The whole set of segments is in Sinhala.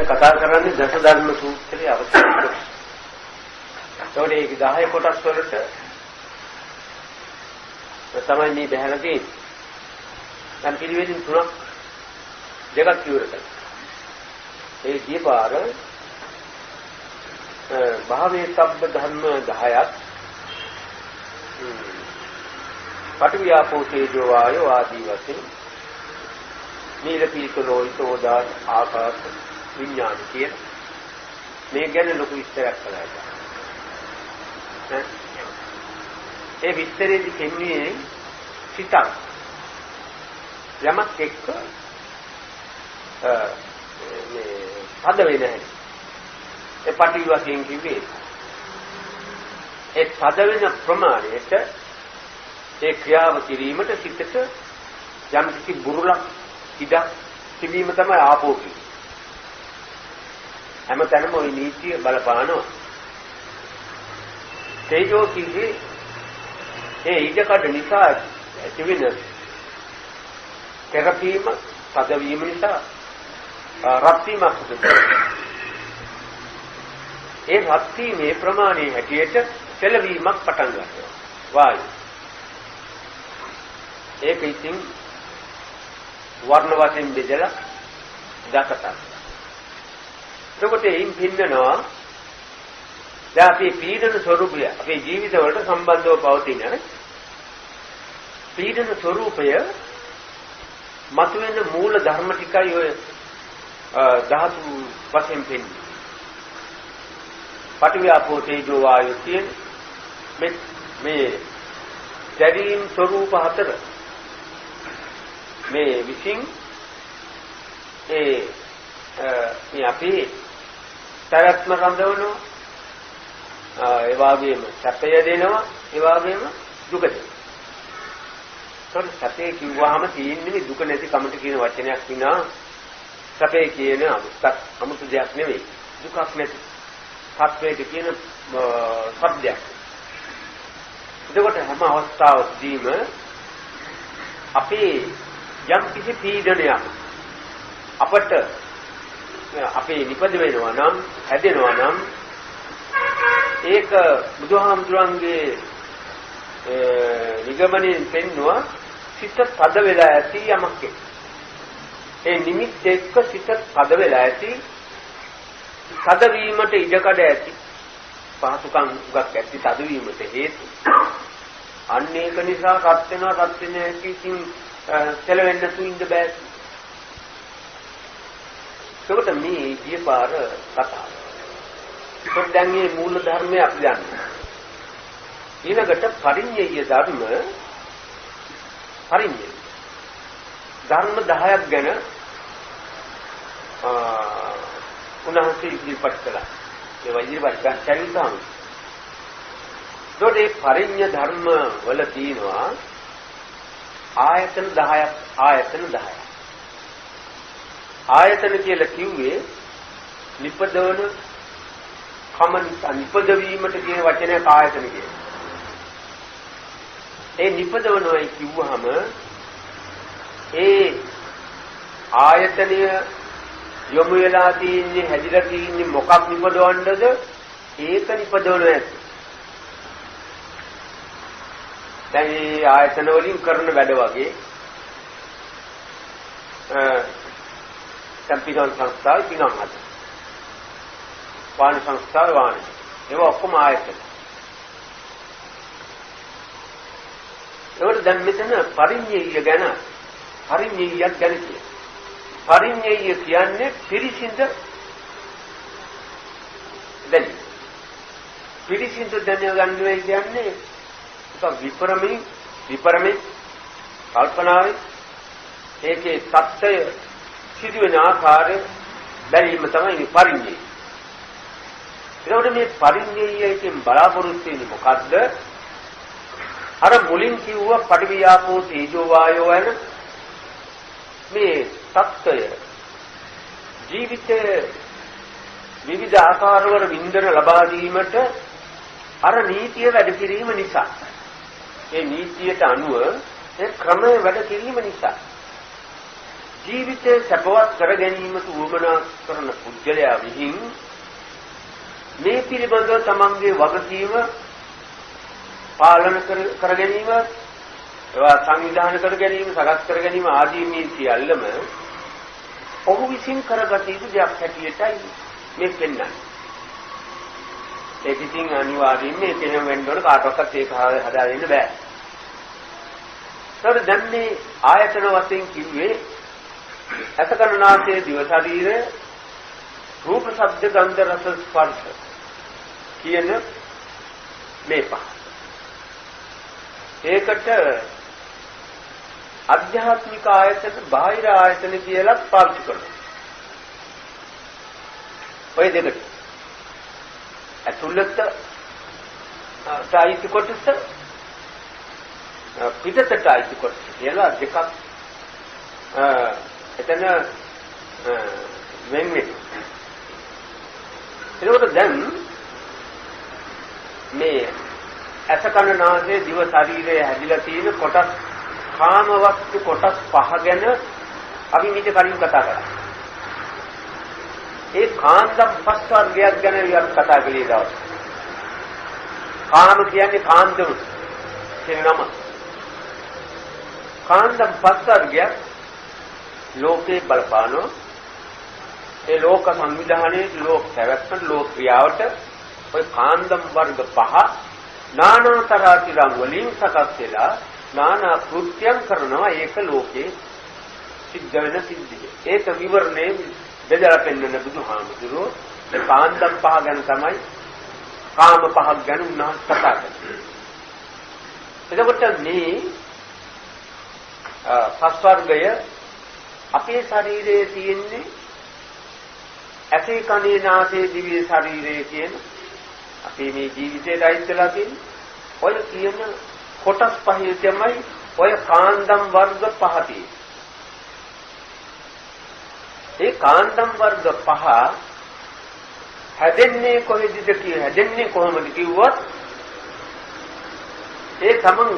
කතා කරන්නේ දස ධර්ම සූත්‍රයේ අවසාන කොටස. ඒකට 10 කොටස් වලට තමයි මේ බහැලා තියෙන්නේ. දැන් පිළිවෙලින් තුනක් දෙකක් ඉවර කළා. ඒ දීපාර භාවයේ සබ්බ ධර්ම 10ක් පටිවිආපෝ තේජෝ වායෝ ආදී වශයෙන් නීලපීතලෝ ඊතෝදා ආකාශ විඥාන කියන මේ ගැන ලොකු විස්තරයක් කළා. ඒ විස්තරයේදී කියන්නේ සිතක් යමක් එක්ක මේ හද වෙන්නේ නැහැ. ඒ පටි වශයෙන් කිව්වේ ඒ හද වෙන ප්‍රමාණයට ඒ ක්‍රියාව කිරීමට සිතට යම් කිසි බුරුලක් ඉඩක් තිබීම තමයි ආපෝ කියන්නේ. හැමතැනම ওই නීතිය බලපානවා. තේජෝ කිව්වේ ඒ ඉඩකඩ නිසා ඇතිවෙන තෙරපීම පදවීම නිසා රත් වීමක් සිදුවේ. ඒ රත් වීමේ ප්‍රමාණයේ හැටියට සැලවීමක් පටන් ගන්නවා. වායු. ඒක ඉතින් වර්ණ වශයෙන් බෙදලා දක්වනවා. එතකොට එයින් පින්නනවා දැන් අපි පීඩන ස්වરૂපය අපේ ජීවිතවලට සම්බන්ධව පවතින පීඩන ස්වરૂපය මතුවෙන මූල ධර්ම ටිකයි ඔය ධාතු වශයෙන් පෙන්නේ. පටිවිආපෝ තේජෝ වායෝ කියන මේ දැරීම් ස්වરૂප හතර මේ විසින් මේ අපි තරත්ම රඳවනවා, ඒ වගේම සැපය දෙනවා, ඒ වගේම දුක දෙනවා. ඒත් සැපේ කිව්වහම තියෙන්නේ දුක නැති කමට කියන වචනයක් විනා සැපේ කියන අමුතු දෙයක් නෙවෙයි. දුකක් නැති සත්‍යයට කියන શબ્දයක්. එතකොට හැම අවස්ථාවකදීම අපේ යම් කිසි පීඩනයක් අපට අපේ නිපද වෙනවා නම් හැදෙනවා නම් ඒක බුදුහාමුදුරන්ගේ නිගමනයෙන් පෙන්නවා සිත පද වෙලා ඇති යමක්. ඒ නිමිත් එක්ක සිත පද වෙලා ඇති පද වීමට ඉඩකඩ ඇති පහසුකම් උගක් ඇති පද වීමට හේතු. අන්න ඒක නිසා රත් වෙනවා රත් වෙන හැටි ඉතින් සැලවෙන්න තු ඉන්න බෑ. ඒකට මේ දීපාර කතාව. ඒකට දැන් මේ මූල ධර්මය අපි දන්නවා. ඊළඟට පරිඤ්ඤය ධර්ම පරිඤ්ඤය ධර්ම 10ක් ගැන උන්වහන්සේ ඉදිරිපත් කළා. ඒ ඉදිරිපත් කරන චරිතම්. ඒකට මේ පරිඤ්ඤය ධර්ම වල තියෙනවා ආයතන 10ක් ආයතන 10ක්. ආයතන කියලා කිව්වේ නිපදවන කමන නිපදවීමට කියන වචනයක් ආයතන කියන්නේ. ඒ නිපදවනයි කිව්වහම ඒ ආයතනය යොමු වෙලා තියෙන්නේ හැදිලා තියෙන්නේ මොකක් නිපදවන්නද? ඒක නිපදවන ඇත්ත. දැන් මේ ආයතන වලින් කරන වැඩ වගේ සම්පීඩන සංස්ථාව පිනම හද. වාණ සංස්ථාව වාණ. ඒවා ඔක්කොම ආයතන. ඒකට දැන් මෙතන පරිඤ්ඤය ගැන පරිඤ්ඤයක් ගැන කියනවා. පරිඤ්ඤය කියන්නේ පිරිසිඳ දැන. පිරිසිඳ දැනගන්නවා කියන්නේ විපරමේ කල්පනාවේ ඒකේ සත්‍යය සිදුවෙන ආකාරය බැලීම තමයි මේ පරිඤ්ඤය. ඒකට මේ පරිඤ්ඤයයෙන් බලාපොරොත්තු වෙන්නේ මොකද්ද? අර මුලින් කිව්ව පටිවිආපෝ තේජෝ වායෝ යන මේ සත්‍යය ජීවිතයේ විවිධ ආකාරවල වින්දන ලබා දීමට අර නීතිය වැඩ කිරීම නිසා ඒ නීතියට අනුව ඒ ක්‍රමය වැඩ කිරීම නිසා ජීවිතේ සපවත් කර ගැනීමට උවමනා කරන පුජ්‍යලයා විහිං මේ පිළිබඳව තමන්ගේ වගකීම පාලන කර ගැනීම, ඒවා සංවිධානය කර ගැනීම, සකස් කර ගැනීම ආදී මේ සියල්ලම ඔහු විසින් කරගත යුතු දෙයක් හැටියටයි මේ පෙන්වන්නේ. ඒක ඉතින් අනිවාර්යයෙන් මේක එහෙම වෙන්න ඕන, කාටවත් ඒක හදා දෙන්න බෑ. ඒතර දැන් මේ ආයතන වශයෙන් කිව්වේ අසකරණාසේ දිව ශරීරය, රූප ශබ්ද ගන්ධ රස ස්පර්ශ කියන මේ පහ. ඒකට අධ්‍යාත්මික ආයතන, බාහිර ආයතන කියලා පාවිච්චි කරනවා. ඔය දෙකට ඇතුළත සායිති කොටස, පිටතට ආයිති කොටස කියලා දෙකක් එතන වෙන් වෙනවා. ඒකට දැන් මේ ඇස කන නාසය දිව ශරීරය හැදිලා තියෙන කොටස්, කාම වස්තු කොටස් පහ ගැන අපි මේක කලින් කතා කරා. ඒ කාන්දම් පස් වර්ගයක් ගැන අපි කතා කළේ දවස්. කාම කියන්නේ කාන්දම කියන නම. කාන්දම් පස් වර්ගයක් ලෝකේ බලපානෝ. ඒ ලෝක සංවිධානයේ, ලෝක පැවැත්මට, ලෝක ක්‍රියාවට ඔය කාන්දම් වර්ග පහ නානාතරාතිරම් වලින් සකස් වෙලා නානා කෘත්‍යයන් කරනවා. ඒක ලෝකේ සිද්ධ වෙන සිද්ධිය. ඒක විවරණේ බෙදලා පෙන්වන බුදුහාමුදුරුවෝ මේ කාන්දම් පහ ගැන තමයි, කාම පහක් ගැන උන්වහන්සේ කතා කරන්නේ. එතකොට මේ පස් වර්ගය අපේ ශරීරයේ තියෙන්නේ ඇසේ කනේ නාසයේ දිවේ ශරීරයේ කියන අපේ මේ ජීවිතයට අයිතිලා තියෙන ඔය කියන කොටස් පහේ තමයි ඔය කාන්දම් වර්ග පහ තියෙන්නේ. ඒ කාන්දම් වර්ග පහ හැදෙන්නේ කොහෙදද කියලා, හැදෙන්නේ කොහොමද කිව්වොත් ඒ තමන්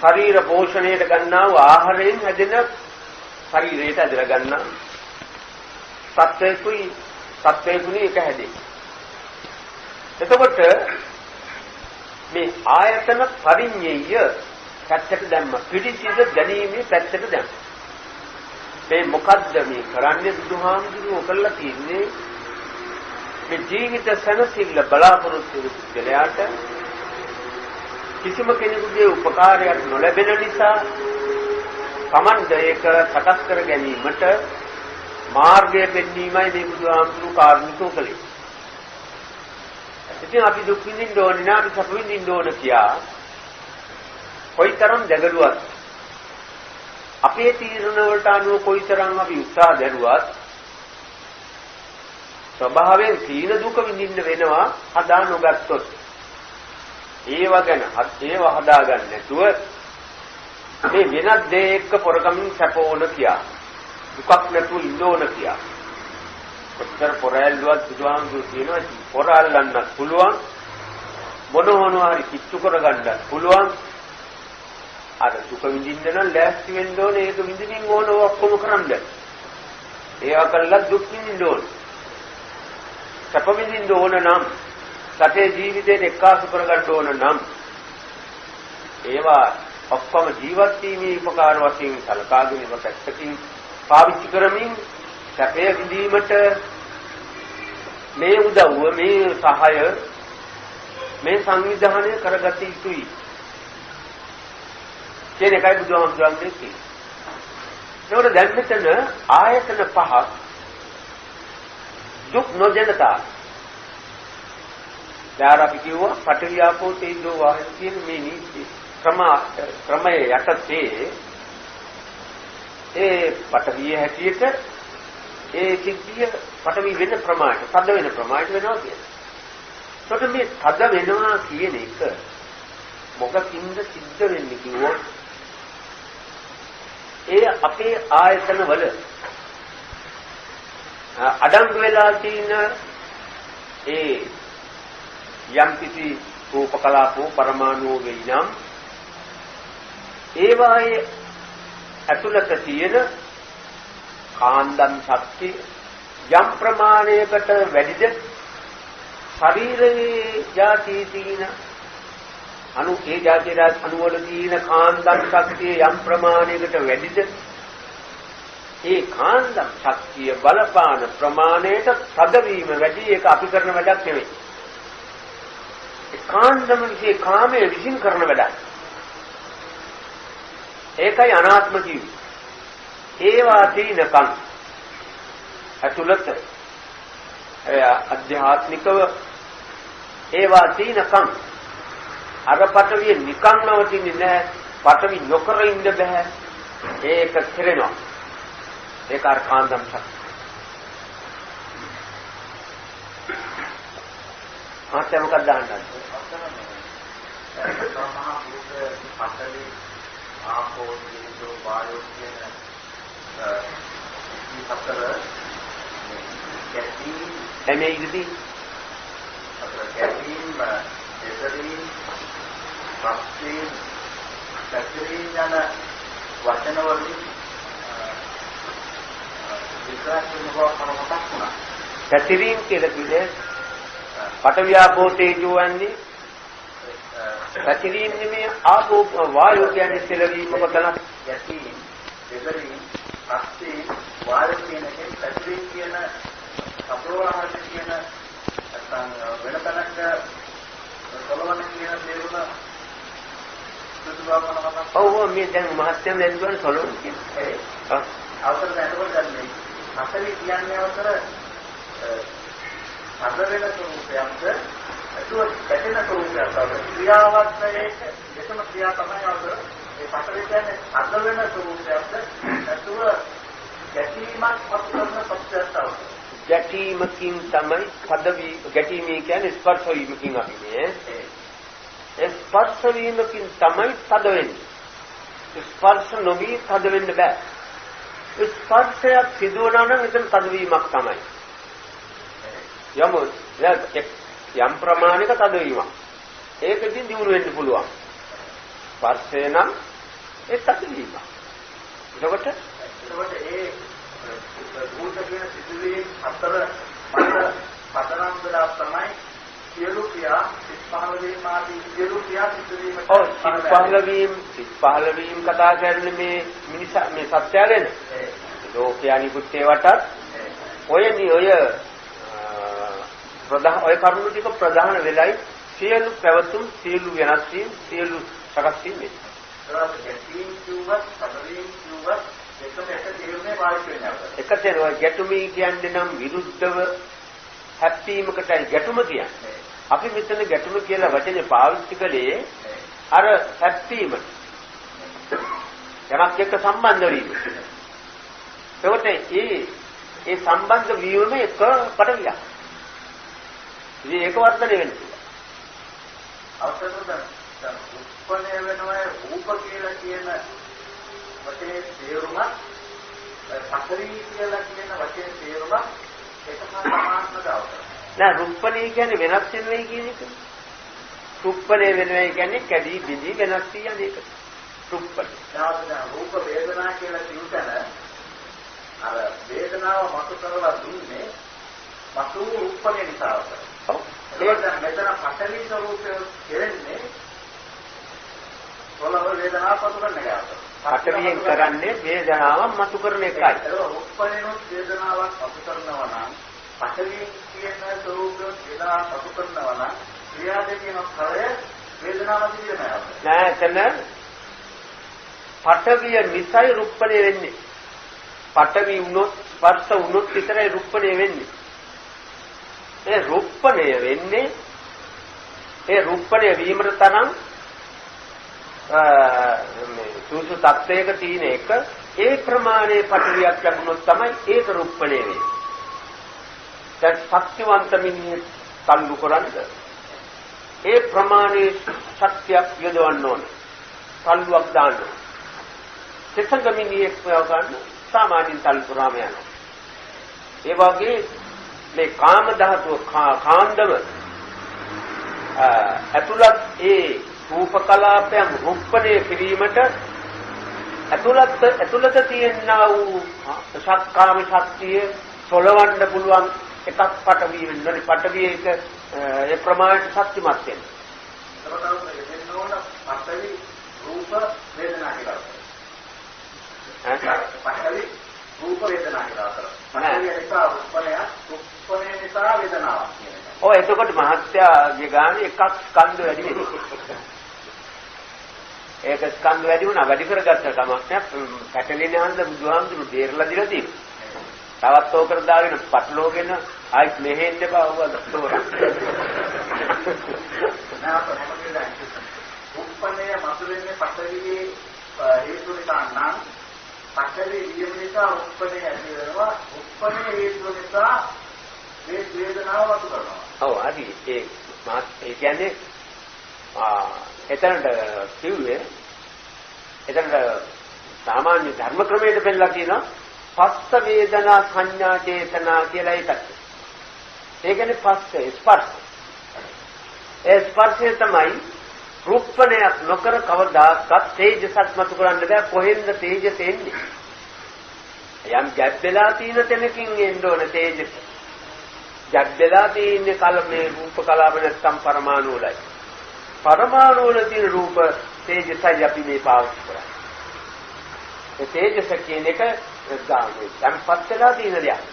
ශරීර පෝෂණයට ගන්නා වූ ආහාරයෙන් හැදෙන ශරීරයට ඇදලා ගන්නා සත්වයකුයි එක හැදෙන්නේ. එතකොට මේ ආයතන පරිඤ්ඤය පැත්තට දැම්ම, පිළිසිඳ ගැනීමේ පැත්තට දැම්ම. මේ මොකද්ද මේ කරන්නේ? බුදුහාමුදුරුවෝ කළා තියෙන්නේ මේ ජීවිත සැනසෙල්ල බලාපොරොත්තු වෙන පුද්ගලයාට කිසිම කෙනෙකුගේ උපකාරයක් නොලැබෙන නිසා සමන්ද ඒක සකස් කර ගැනීමට මාර්ගය පෙන්වීමයි මේ බුදුහාමුදුරුවෝ කාර්මිකව කළේ. ඉතින් අපි දුක් විඳින්න ඕනේ නා, අපි සතුට විඳින්න ඕන කියා කොයිතරම් දැගලුවත්, අපේ තීරණ වලට අනුව කොයිතරම් අපි උත්සාහ දරුවත් ස්වභාවයෙන් සීන දුක විඳින්න වෙනවා හදා නොගත්තොත්. ඒව ගැන ඒව හදාගන්න නැතුව මේ වෙනත් දේ එක්ක පොරකමින් සැපෝන කියා, දුකක් නැතුව ඉන්න ඕන කියා. කොච්චර පොරැල්ලුවත් බුදුහාමුදුරුවෝ කියනවා පොරාල්ලන්නත් පුළුවන්, මොනවා හරි කිච්චු කරගන්නත් පුළුවන්. අර දුක විඳින්න නම් ලෑස්ති වෙන්න ඕනේ, ඒක විඳින්න ඕන ඔක්කොම කරන්න. ඒවා කළා දුක් විඳින්න ඕන. සැප විඳින්න ඕන නම්, සතේ ජීවිතේ එක්කාසු කරගන්න ඕන නම් ඒවා ඔක්කොම ජීවත් වීමේ උපකාර වශයෙන් සලකාගෙන ඉවතකින් පාවිච්චි කරමින් සැපේ විඳීමට මේ උදව්ව, මේ සහාය, මේ සංවිධානය කරගත යුතුයි කියන එකයි බුදුහාමුදුරන්ගේ කියන්නේ. ඒකට දැන් මෙතන ආයතන පහක් දුක් නොදැනතා. දැන් අපි කිව්වා පඨවි ආපෝ තේජෝ වායු කියන මේ නීති ක්‍රමයේ යටතේ ඒ පඨවිය හැටියට ඒ සිද්ධිය පඨවි වෙන ප්‍රමාණයට, තද වෙන ප්‍රමාණයට වෙනවා කියන්නේ. ඒකට මේ තද වෙනවා කියන එක මොකකින්ද සිද්ධ වෙන්නේ කිව්වොත් ඒ අපේ ආයතන වල අඩංගු වෙලා තියෙන ඒ යම් කිසි රූප කලාපෝ පරමාණු වෙයි නම් ඒවායේ ඇතුළත තියෙන කාන්දම් ශක්තිය යම් ප්‍රමාණයකට වැඩිද ශරීරයේ જાති තියෙන ඒ જાතියේ අණුවල තියෙන කාන්දම් ශක්තිය යම් ප්‍රමාණයකට වැඩිද ඒ කාන්දම් ශක්තිය බලපාන ප්‍රමාණයට තදවීම වැඩි. ඒක අපි කරන වැඩක් නෙවෙයි. ඒ කාන්දම විශ්ේ කාමයේ විසින් කරන වැඩක්. ඒකයි අනාත්ම ජීවි. ඒවා තීනකම් ඇතුළත අධ්‍යාත්මිකව ඒවා තීනකම් අර පටවිය නිකන් නවතින්නේ නැහැ. පටවි නොකර ඉන්න බෑ. ඒක කෙරෙනවා. ඒක අර කාන්දම් ශක්තිය. ආත්ම මොකක්ද දාන්නද? මහා භූත පටවි ආපෝ තේජෝ වායෝ කියන හතර කැටි එමේ ඉදිරි හතර කැටි දෙතරී පස්සේ සැකරී යන වචන වලින් සැතිරීම් කියලා කිව්වේ පටවියාපෝ තේජෝ යන්නේ සැතිරීම් නෙමෙයි ආපෝ වායෝ කියන්නේ සෙලවීම කොටන යටි දෙතරී පස්සේ වායෝ කියන එකේ සැතිරීම් කියන අප්‍රවාහන කියන නැත්නම් වෙන තැනක කොළවන කියන දේවල ඔව් මේ දැන් මහත්යන් දැන් දුවන සොලොන් කියන්නේ අවසර දැනගන්න ගන්නේ අසලි කියන්නේ අවසර අද වෙන ස්වરૂපයක්ද ඒක පැටෙන ස්වરૂපයක් අවසර ක්‍රියාවක් මේක දෙකම ක්‍රියා තමයි අවසර මේ පතරේ කියන්නේ අද වෙන ස්වરૂපයක්ද අතුව ගැටීමක් පතරන පත්‍යයක් අවසර ගැටීමකින් තමයි පදවි ගැටීමේ කියන්නේ ස්පර්ශ වීමකින් අපි මේ ඒ ස්පර්ශ වීමකින් තමයි පද වෙන්නේ. ස්පර්ශ නොවි පද වෙන්න බෑ. ස්පර්ශයක් සිදුවනවා නම් එතන තදවීමක් තමයි. යම් ප්‍රමාණික තදවීමක්. ඒකකින් දියුණු වෙන්න පුළුවන්. ස්පර්ශය නම් ඒ තදවීමක්. එතකොට ඒ භූත කියන සිදුවීම් අතර පදනම් වෙලා තමයි සියලු ක්‍රියා 15 වීම ආදී සියලු ක්‍රියා සිදුවීමට ඔව් 15 වීම කතා කරන්නේ මේ මිනිසා මේ සත්‍යයෙන් ලෝකයානි පුත්තේවටත් ඔය කරුණු ටික ප්‍රධාන වෙලයි සියලු පැවතුම් සියලු වෙනස් වීම සියලු සකස් වීම මේ. එක තැනක ගැටුමී කියන්නේ නම් විරුද්ධව හැප්පීමකටයි ගැටුම කියන්නේ. අපි මෙතන ගැටුම කියලා වචනේ පාවිච්චි කළේ අර හැප්පීමට. යමක් එක්ක සම්බන්ධ වීම. ඒකට ඒ සම්බන්ධ වීම එක පටවියක්. ඉතින් ඒක වර්ධනය වෙන්නේ. අවසරද උත්පන්න වෙනවා රූප කියලා කියන වචනේ තේරුම පතරී කියලා කියන වචනේ තේරුම එකම සමානද අවසර. නෑ රුප්පණේ කියන්නේ වෙනස් වෙනවයි කියන එක. රුප්පණේ වෙනවයි කියන්නේ කැඩී බිඳී වෙනස් කියන එක. රුප්පණේ. දැන් රූප වේදනා කියලා කියුතන අර වේදනාව මතු කරලා දුන්නේ මතු රුප්පණේ නිසා අවසර. ඔව්. ඒක දැන් මෙතන පතරී ස්වરૂපය කෙරෙන්නේ කොළව වේදනාව මතු කරන එක අවසර. පටවියෙන් කරන්නේ වේදනාව මතු කරන එකයි. ඒක රුප්පණේනොත් වේදනාවක් මතු කරනවා නම් පටවියෙන් කියන ස්වરૂපය වේදනාවක් මතු කරනවා නම් ක්‍රියා දෙකේම ඵලය වේදනාවක් දිවෙනවා. නෑ එතන පටවිය නිසයි රුප්පණේ වෙන්නේ. පටවි වුණොත් ස්පර්ශ වුණොත් විතරයි රුප්පණේ වෙන්නේ. ඒ රුප්පණය වෙන්නේ ඒ රුප්පණය වීමට තරම් මේ සූසු තත්ත්වයක තියෙන එක ඒ ප්‍රමාණයේ පටවියක් ලැබුණොත් තමයි ඒක රුප්පණය වෙන්නේ. දැන් ශක්තිවන්ත මිනිහෙක් තල්ලු කරන්නේ ඒ ප්‍රමාණයේ ශක්තියක් යොදවන්න ඕනේ. තල්ලුවක් දාන්න ඕනේ. සිතක මිනිහෙක් ගන්න සාමාන්‍යයෙන් තල්ලු කරාම යනවා. ඒ වගේ මේ කාම ධාතුව කාන්දම ඇතුළත් ඒ රූප කලාපයන් රුප්පණය කිරීමට ඇතුළත තියෙනා වූ සක්කාම ශක්තිය සොලවන්න පුළුවන් එකක් පටවිය වෙනවා. පටවිය එක ඒ ප්‍රමාණයට ශක්තිමත් වෙනවා. පටවි රූප වේදනා කියලා. පටවි රූප වේදනා කියලා. පටවි නිසා උප්පණය නිසා වේදනාවක් කියනවා. ඔව් එතකොට මහත්යාගේ ගානේ එකක් ස්කන්ධ වැඩි වෙනවා. ඒක ස්කන්ධ වැඩි වුණා වැඩි කරගත්ත කමක් නෑ. පැටලෙන හන්ද බුදුහාමුදුරු දෙරලා දිලා තියෙනවා. තවත් ඕකට දාගෙන පටලෝගෙන ආයිත් මෙහෙන්න බා වුණා දොර. උප්පණය මතුවෙන්නේ පටවියේ හේතු නිසා නම් පටවි වියම නිසා උප්පණය ඇති වෙනවා. උප්පණය හේතු නිසා මේ වේදනාව වතු කරනවා. ඔව් හරි. ඒ කියන්නේ එතනට කිව්වේ එතනට සාමාන්‍ය ධර්ම ක්‍රමයට පෙන්නලා තියෙනවා පස්ස වේදනා සංඥා චේතනා කියලා එකක්. ඒ කියන්නේ පස්ස ස්පර්ශ. ඒ ස්පර්ශය තමයි රූපණයක් නොකර කවදාකවත් තේජසක් මතු කරන්න බෑ. කොහෙන්ද තේජස එන්නේ? යම් ගැබ්බෙලා තියෙන තැනකින් එන්න ඕන තේජස. ගැබ්බෙලා තියෙන්නේ කල මේ රූප කලාප නැත්නම් පරමාණු වලයි. පරමාණු වල තියෙන රූප තේජසයි අපි මේ පාවිච්චි කරන්නේ. ඒ තේජස කියන එක ගාමේ සම්පත් වෙලා තියෙන දෙයක්.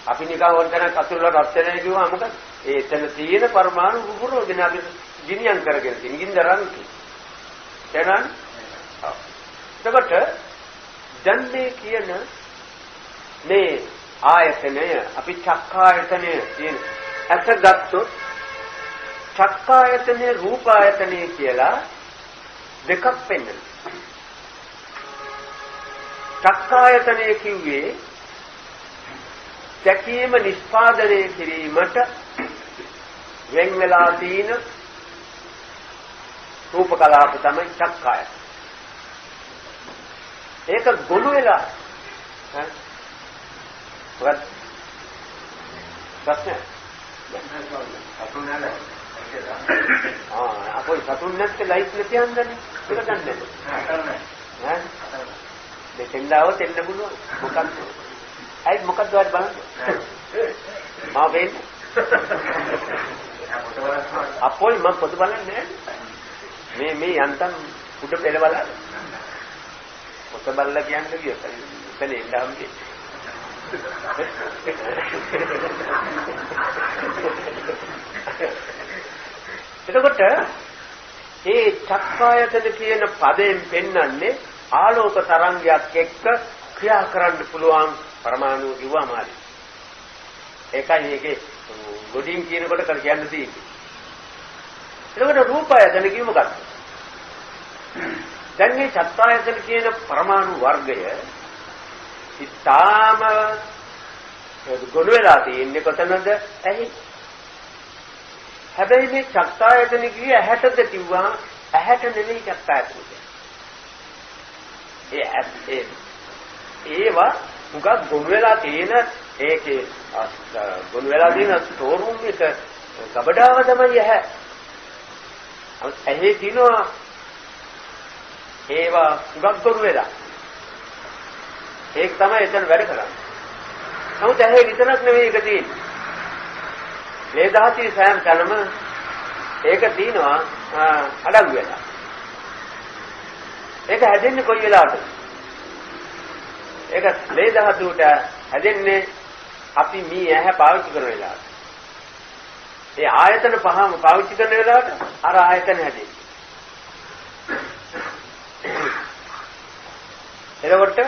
අපි නිකන් වන්දන කතුල රත් වෙන කිව්වා මොකද? ඒ එතන තියෙන පරමාණු පුරෝගෙන අපි ගිනියම් කරගෙන තියෙන ගින්දරන් කියනන්. එතකොට දැන් මේ කියන මේ ආයතනය අපි චක්කායතනය කියන ඇස ගත්තොත් චක්කායතනේ රූපායතනේ කියලා දෙකක් පෙන්වනවා. චක්කායතනේ කිව්වේ දැකීම නිෂ්පාදනය කිරීමට වෙන් වෙලා තියෙන රූප කලාප තමයි චක්කායතන. ඒක ගොනු වෙලා මොකක්ද? ප්‍රශ්න අපොයි සතුන් නැත්te ලයිට් නැති හන්දනේ ඒක ගන්නද ඈ දෙකෙන්දාව දෙන්න පුළුවන් මොකක්ද ඇයි මොකක්ද ඔයාලා බලන්න මම වෙන්නේ අපොයි මම පොත බලන්නේ මේ යන්තම් උඩ පෙළ බලන්න පොත බලලා කියන්නේ කියත එතන එන්දාම් කිය එතකොට මේ චක්කායතන කියන පදයෙන් පෙන්වන්නේ ආලෝක තරංගයක් එක්ක ක්‍රියා කරන්න පුළුවන් පරමාණු කිව්වම හරි. ඒකයි මේකේ ගොඩින් කියනකොට කර කියන්න තියෙන්නේ. එතකොට රූපායතන කිව්ව මොකක්ද? දැන් මේ චක්කායතන කියන පරමාණු වර්ගය ඉතාම ගොනු වෙලා තියෙන්නේ කොතනද? ඇහි. හැබැයි මේ චක්කායතන කියේ ඇහැටද කිව්වා ඇහැට නෙමෙයි චක්කායතන. ඒවා මුගක් ගොනු වෙලා තියෙන ඒකේ ගොනු වෙලා තියෙන ස්ටෝර් රූම් එක කබඩාව තමයි ඇහැ. ඇහි තියෙනවා ඒවා මුගක් ගොනු වෙලා. ඒක තමයි එතන වැඩ කරන්නේ. නමුත් ඇහි විතරක් නෙමෙයි ඒක තියෙන්නේ. මේ දහතිය සෑම තැනම ඒක තියෙනවා අඩංගු වෙලා. ඒක හැදෙන්නේ කොයි වෙලාවටද? ඒක මේ දහතුට හැදෙන්නේ අපි මේ ඇහැ පාවිච්චි කරන වෙලාවට. ඒ ආයතන පහම පාවිච්චි කරන වෙලාවට අර ආයතන හැදෙන්නේ. එතකොට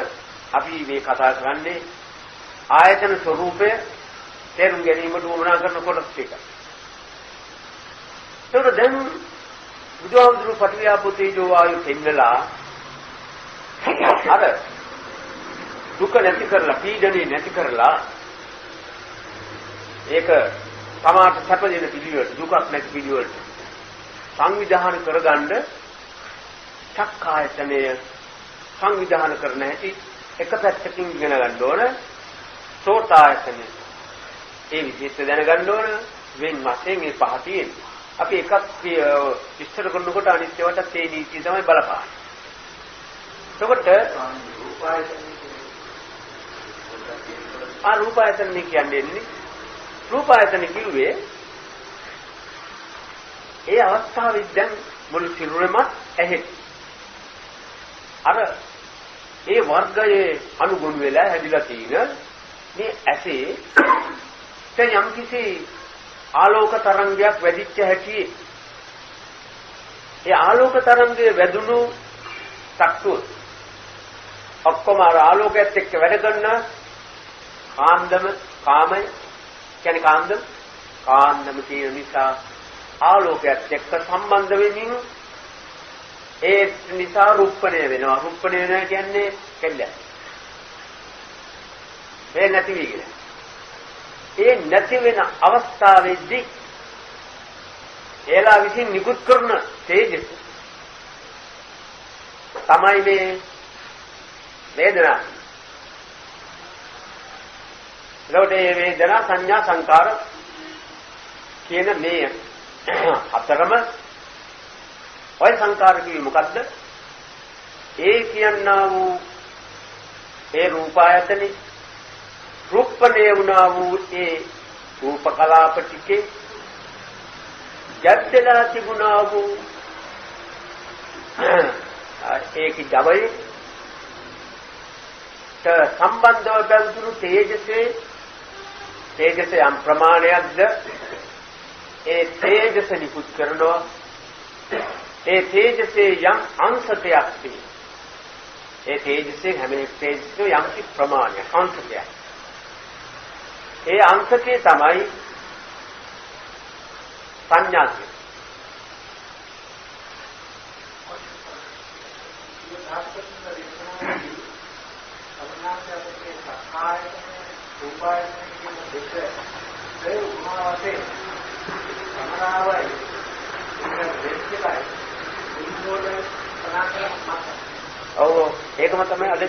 අපි මේ කතා කරන්නේ ආයතන ස්වરૂපය තේරුම් ගැනීමට උවමනා කරන කොටස් ටික. ඒක දැන් බුදුහාමුදුරු පටිවිආපෝ තේජෝ වායු පෙන්නලා අර දුක නැති කරලා පීඩනේ නැති කරලා ඒක සමාත සැප දෙන පිළිවෙලට දුකක් නැති පිළිවෙලට සංවිධානය කරගන්න චක්කායතනය සංවිධානය කරන හැටි එක පැත්තකින් ඉගෙන ගන්න ඕන. සෝතායතනය ඒ විදිහට දැනගන්න ඕන. වෙන වශයෙන් මේ පහ තියෙනවා. අපි එකක් විස්තර කරනකොට අනිත් ඒවාට ඒ නීතිය තමයි බලපාන්නේ. එතකොට රූපායතන කියන්නේ රූපායතන කිව්වේ ඒ අවස්ථාවේ දැන් මුළු සිරුරම ඇහි අර ඒ වර්ගයේ අනුගුණ වෙලා හැදිලා තියෙන මේ ඇසේ දැන් යම් කිසි ආලෝක තරංගයක් වැඩිච්ච හැටි ඒ ආලෝක තරංගයේ වැදුණු සක්තුව ඔක්කොම අර ආලෝකයත් එක්ක වැඩ කරන කාමය කියන්නේ කාන්දම කියන නිසා ආලෝකයත් එක්ක සම්බන්ධ වෙමින් ඒ නිසා රුප්පණය වෙනවා. රුප්පණය වෙනවා කියන්නේ කෙල්ල. ඒ නැති වෙන්නේ. ඒ නැති වෙන අවස්ථාවේදී ඒලා විසින් නිකුත් කරන තේජස තමයි මේ වේදනා. ලෝකයේ වේදනා සංඥා සංකාර කියන මේ අතරම ඔය සංකාර කිව්වේ මොකද්ද? ඒ කියනා වූ ඒ රූපායතනේ රූපණය වුණා වූ ඒ රූප කලාප ටිකේ ජඩලා තිබුණා වූ ඒක ජවයේ සම්බන්ධව බැඳුණු තේජසේ යම් ප්‍රමාණයක්ද ඒ තේජස නිකුත් කරනවා. ඒ තේජසේ යම් අංශයක් තියෙනවා. ඒ තේජසේ හැම තේජසෙම යම් ප්‍රමාණයක් අංශයක්. ඒ අංශකේ තමයි සංඥා කියන්නේ. ඒකම තමයි අද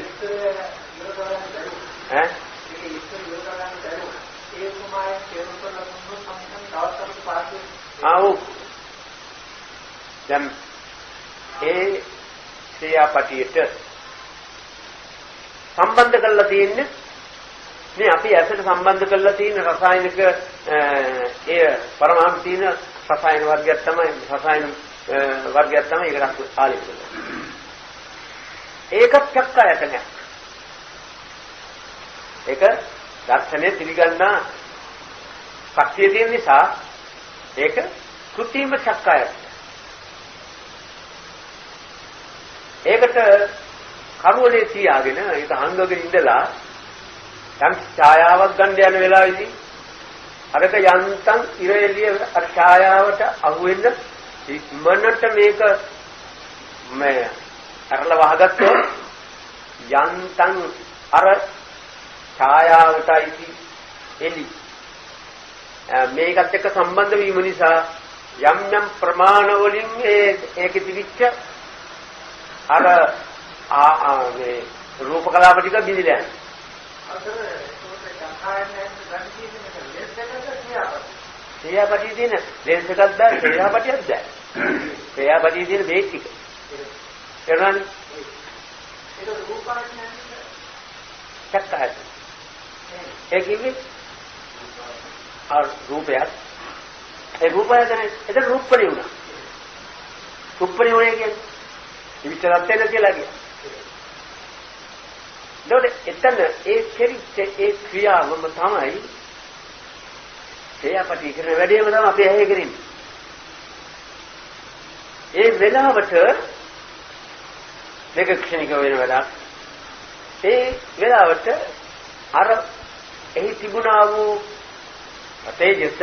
දැන් ඒ ක්‍රියාපටියට සම්බන්ධ කරලා තියෙන්නේ මේ අපි ඇසට සම්බන්ධ කරලා තියෙන රසායනික ඒ පරමාණු තියෙන රසායන වර්ගයක් තමයි ඒකට ආලේප කරන්නේ. ඒක චක්කායතනය. ඒක දර්ශනයේ පිළිගන්නා ශක්තිය තියෙන නිසා ඒක කෘත්‍රිම චක්කායතනය. ඒකට කරුවලේ තියාගෙන ඒක හංගගෙන ඉඳලා යම් ඡායාවක් ගන්න යන වෙලාවේදී අරක යන්තම් ඉර එළිය අර ඡායාවට අහු වෙන්න ඉක්මනට මේක මේ අරලා වහගත්තොත් යන්තම් අර ඡායාවටයි එළි මේකත් එක්ක සම්බන්ධ වීම නිසා යම් යම් ප්‍රමාණ වලින් ඒක තිබිච්ච අර මේ රූප කලාප ටික බිඳිලා යනවා. ක්‍රියාපටිය දින ලෙන්ස් එකක් දාලා ක්‍රියාපටියක් දාලා ක්‍රියාපටිය දින බේස් ටික කරනවානේ. ඒක රූපායතනය චක්කායතන. ඒ කිව්වේ අර රූපයක් ඒ රූපායතනය එතන රූපණේ වුණා. රූපණේ වුණේ කියන්නේ විතරක් වෙන කියලා කියනවා. එතන ඒ කෙරිච්ච ඒ ක්‍රියාවම තමයි ක්‍රියාපටි කරන වැඩේම තමයි අපි ඇහි කරන්නේ. ඒ වෙලාවට මේක ක්ෂණික වෙන වැඩක්. ඒ වෙලාවට අර එහි තිබුණා වූ තේජස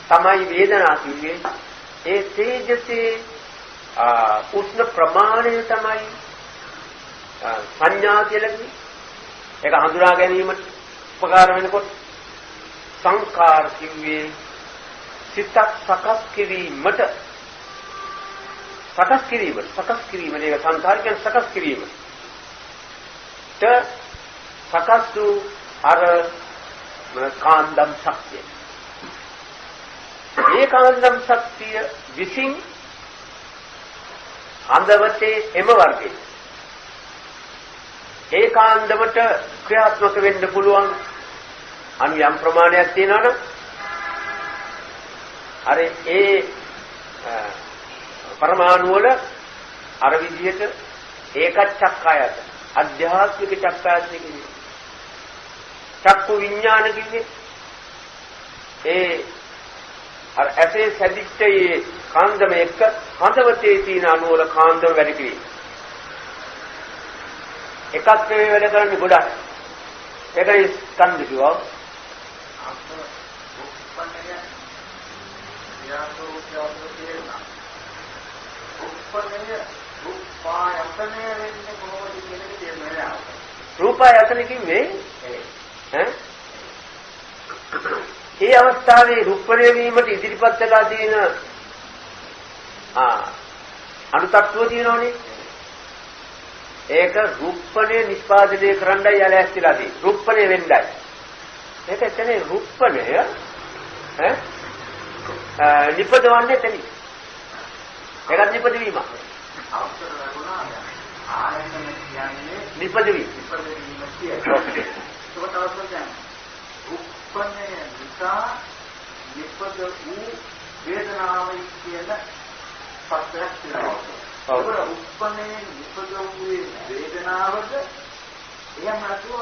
තමයි වේදනා කියන්නේ. ඒ තේජසේ උෂ්ණ ප්‍රමාණය තමයි සංඥා කියලා කියන්නේ. ඒක හඳුනා ගැනීමට උපකාර වෙනකොට සංකාර කිව්වේ සිතක් සකස් කිරීමට සකස් කිරීම ඒක සංකාර කියන්නේ සකස් කිරීම. සකස් වූ අර කාන්දම් ශක්තිය. මේ කාන්දම් ශක්තිය විසින් අන්දවතේ එම වර්ගයේ ඒකාන්තමට ක්‍රියාත්මක වෙන්න පුළුවන් අනු යම් ප්‍රමාණයක් තියෙනවනම් අර ඒ පරමාණු වල අර විදිහට ඒකත් චක්කායත අධ්‍යාත්මික චක්කායත කියන්නේ චක්කු විඥාන කියන්නේ ඒ අර ඇසේ සැදිච්ච ඒ කාන්දම එක්ක හදවතේ තියෙන අණු වල කාන්දම වැඩි කිරීම එකක් නෙවෙයි වැඩ කරන්නේ ගොඩක් ඒකයි ස්කන්ධ කිව්වා රූපායතන කිව්වේ ඒ අවස්ථාවේ රුප්පණය වීමට ඉදිරිපත් වෙලා තියෙන අනුතත්වෝ තියෙනෝනේ ඒක රුප්පණය නිෂ්පාදනය කරන්නයි යලැස්තිලා තියෙන්නේ රුප්පණය වෙන්නයි ඒක එතනේ රුප්පණය නිපදවන්නේ එතනින් ඒකත් නිපදවීම අවසර ලැබුණා ආයතන කියන්නේ නිපදවීම කියන්නේ ඒක තමයි රුප්පණය නිසා නිපද වූ වේදනාවයි කියන පස්සක් තියෙනවා ඒක රුප්පණය නිපද වූ වේදනාවද එහෙම නැතුව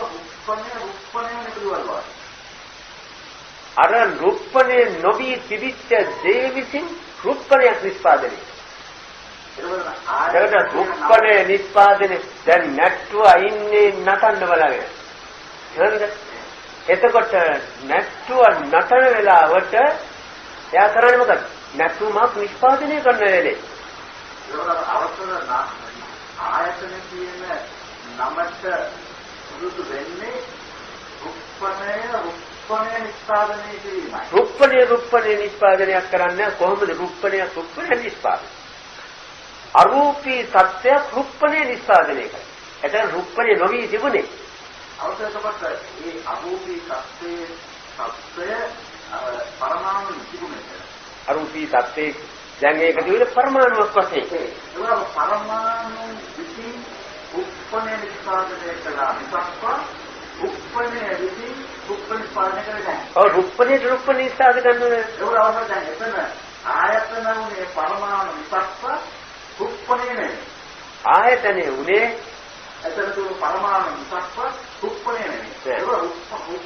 රුප්පණය නිපදවනවා අර රුප්පණය නොවි තිබිච්ච දේ විසින් රුප්පණයක් නිෂ්පාදනය ඒකට රුප්පණය නිෂ්පාදනය දැන් නැට්ටුව ඉන්නේ නටන්න බලාගෙන හරිද එතකොට නැට්ටුව නටන වෙලාවට එයා කරන්නේ මොකද නැට්ටුමක් නිෂ්පාදනය කරන වෙලේ ඒක අවසර ආයතන කියන නමට සුදුසු වෙන්නේ රුප්පණය නිෂ්පාදනය කිරීමයි රුප්පණය නිෂ්පාදනයක් කරන්නේ කොහොමද රුප්පණය නිෂ්පාදනය අරූපී සත්‍යයක් රුප්පණය නිෂ්පාදනය කරනවා එතන රුප්පණය නොවි තිබුණේ අවශ්‍යකමත් මේ අරූපී සත්‍යය පරමාණු තිබුණේ අරූපී සත්‍යය දැන් ඒක දිවිල පරමාණුවක් වශයෙන් ඒක පරමාණු විසින් රුප්පණය නිෂ්පාදනය කළා මිසක් රුප්පණය විසින් රුප්පණය නිෂ්පාදනය කරන්නේ ඔව් රුප්පණය නිෂ්පාදනය කරනවා ඒක අවශ්‍ය දැන් එතන ආයතන උනේ පරමාණු මිසක් රුප්පණය නෙවෙයි ආයතනේ උනේ එතන තුන පරමාණු මිසක් රුප්පණය නෙවෙයි ඒක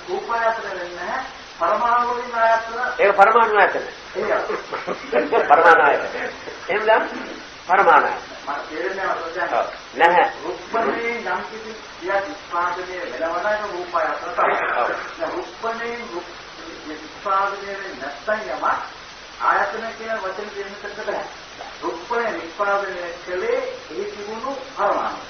රූපායතන වෙන්නේ පරමාණු වලින් ආයතන ඒක පරමාණු ආයතන පරමාණු ආයතන එහෙනම් පරමාණු ආයතන මම තේරෙන්නේ නැහැ රුප්පණේ නම් කිසි ක්‍රියා නිෂ්පාදනය වෙනවනක රූපායතන තමයි රුප්පණේ නිෂ්පාදනය නැත්නම් යම ආයතන කියන වචන දෙන්නකට බෑ රුප්පණය නිෂ්පාදනය කළේ ඒ තිබුණු පරමාණු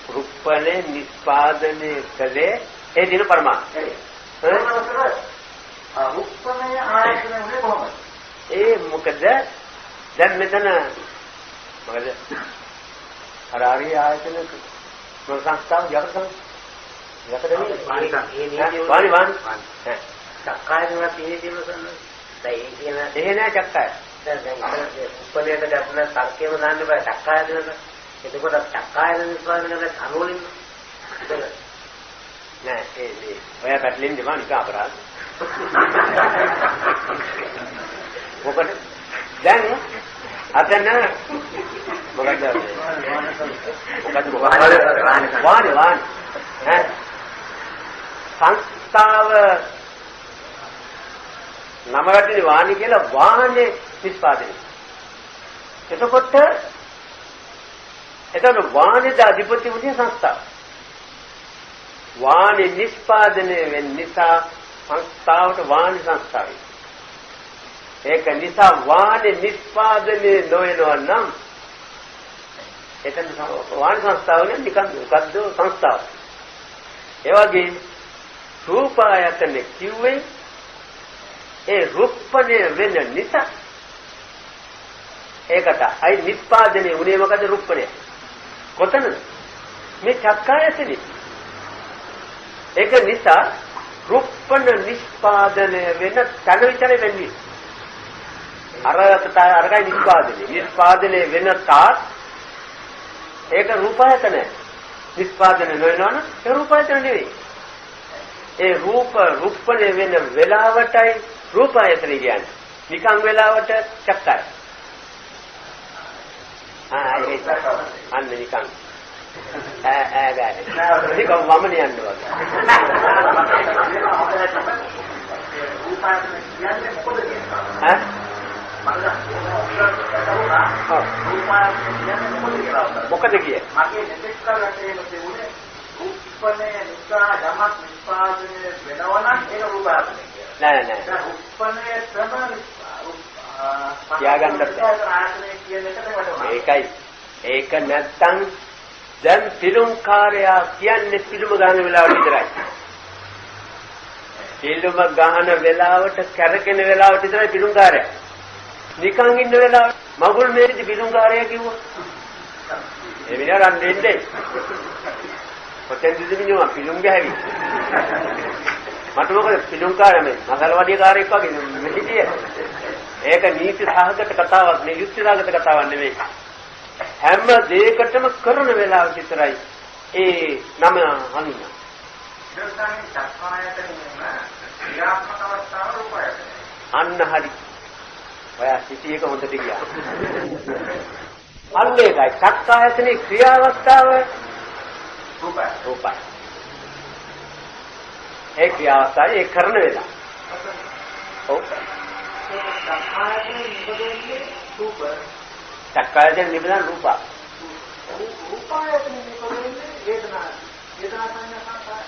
රුප්පණය නිෂ්පාදනය කළේ ඒ දින පරමාණු රුප්පණය ආයතන උනේ කොහොමද ඒ මොකද දැන් මෙතන මොකද අර ආරි ආයතන මොන සංස්ථාව යකදනේ වාණි චක්කායතන තියෙන්නේ මොකක්ද? දැන් ඒ කියන එහෙ නෑ චක්කාය. දැන් උපනේත ගැටුණ තර්කේම දාන්න බෑ චක්කායතන. එතකොට චක්කායතන නිස්පාදනය කරලා අනෝලින් නෑ ඒ ඔය පැටලෙන්නේ මා නිකන් අපරාධ. මොකද දැන් අතන මොකද වාණි ඈ සංස්ථාව නමකට වාණි කියලා වාහනේ නිෂ්පාදනය. එතකොට වාණිද අධිපති වුණේ සංස්ථාව. වාණි නිෂ්පාදනය වෙන නිසා සංස්ථාවට වාණි සංස්ථාවයි. ඒක නිසා වාණි නිෂ්පාදනය නොවෙනවා නම් එතන වාණි සංස්ථාවනේ නිකන් මොකද්ද සංස්ථාව. ඒ වගේ රූපායතන කිව්වේ ඒ රුප්පණය වෙන නිසා ඒකට අයි නිෂ්පාදනය උනේ මොකද රුප්පණය කොතනද මේ චක්කායතනේ ඒක නිසා රුප්පණ නිෂ්පාදනය වෙන තන විතරේ වෙන්නේ අරකයි නිෂ්පාදනය වෙන තාත් ඒක රූපායතන නිස්පාදනය නොවනවනම් ඒ රූපායතන නෙවෙයි. ඒ රූපණය වෙන වෙලාවටයි රූපායතන කියන්නේ. නිකන් වෙලාවට චක්කයි. ඒක අන්න නිකන් ගානේ. ඒක වමන යන්න වගේ. රූපායතන කියන්නේ මොකද කියන්නේ? ඈ? මොකද කියේ? මගේ මෙතෙක් කරලා තියෙන්නේ රූපණය නිසා යමක් නිස්පාදනය වෙනවා නම් ඒක රූපායතනය කියනවා. නෑ. දැන් රූපණය තමයි තියාගන්න ඒකයි. ඒක නැත්තම් දැන් පිළුම් කාර්යය කියන්නේ පිළුම ගන්න වෙලාවට විතරයි. පිළුම ගන්න වෙලාවට කැරකෙන වෙලාවට විතරයි පිළුම් කාර්යය. නිකන් ඉන්න වෙලාවට මගුල් මේකේ පිළුම් කාර්යය කිව්වා. ඒ විතරක් දෙන්නේ. කොතෙන්ද දිනුවා පිළුම් ගහවි. මට මොකද පිළුම් කාර්යය මේ මසල වඩිය කාර්යයක් වගේ මෙහිදී. ඒක නීති සහගත කතාවක් නෙවෙයි යුක්ති සහගත කතාවක් නෙවෙයි. හැම දෙයකටම කරන වෙලාවට විතරයි ඒ නම හඳුන්වන්නේ. අන්න හරි. ඔයා සිටියක හොඳට ගියා. අන්න ඒකයි චක්කායතනේ ක්‍රියාවස්ථාව රූපයි. ඒ ක්‍රියාවස්ථාවේ ඒ කරන වෙලාව. ඔව්. චක්කායතන නිබඳන රූප. රූපායතන නිබඳන වේදනා සංඥා සංකාර.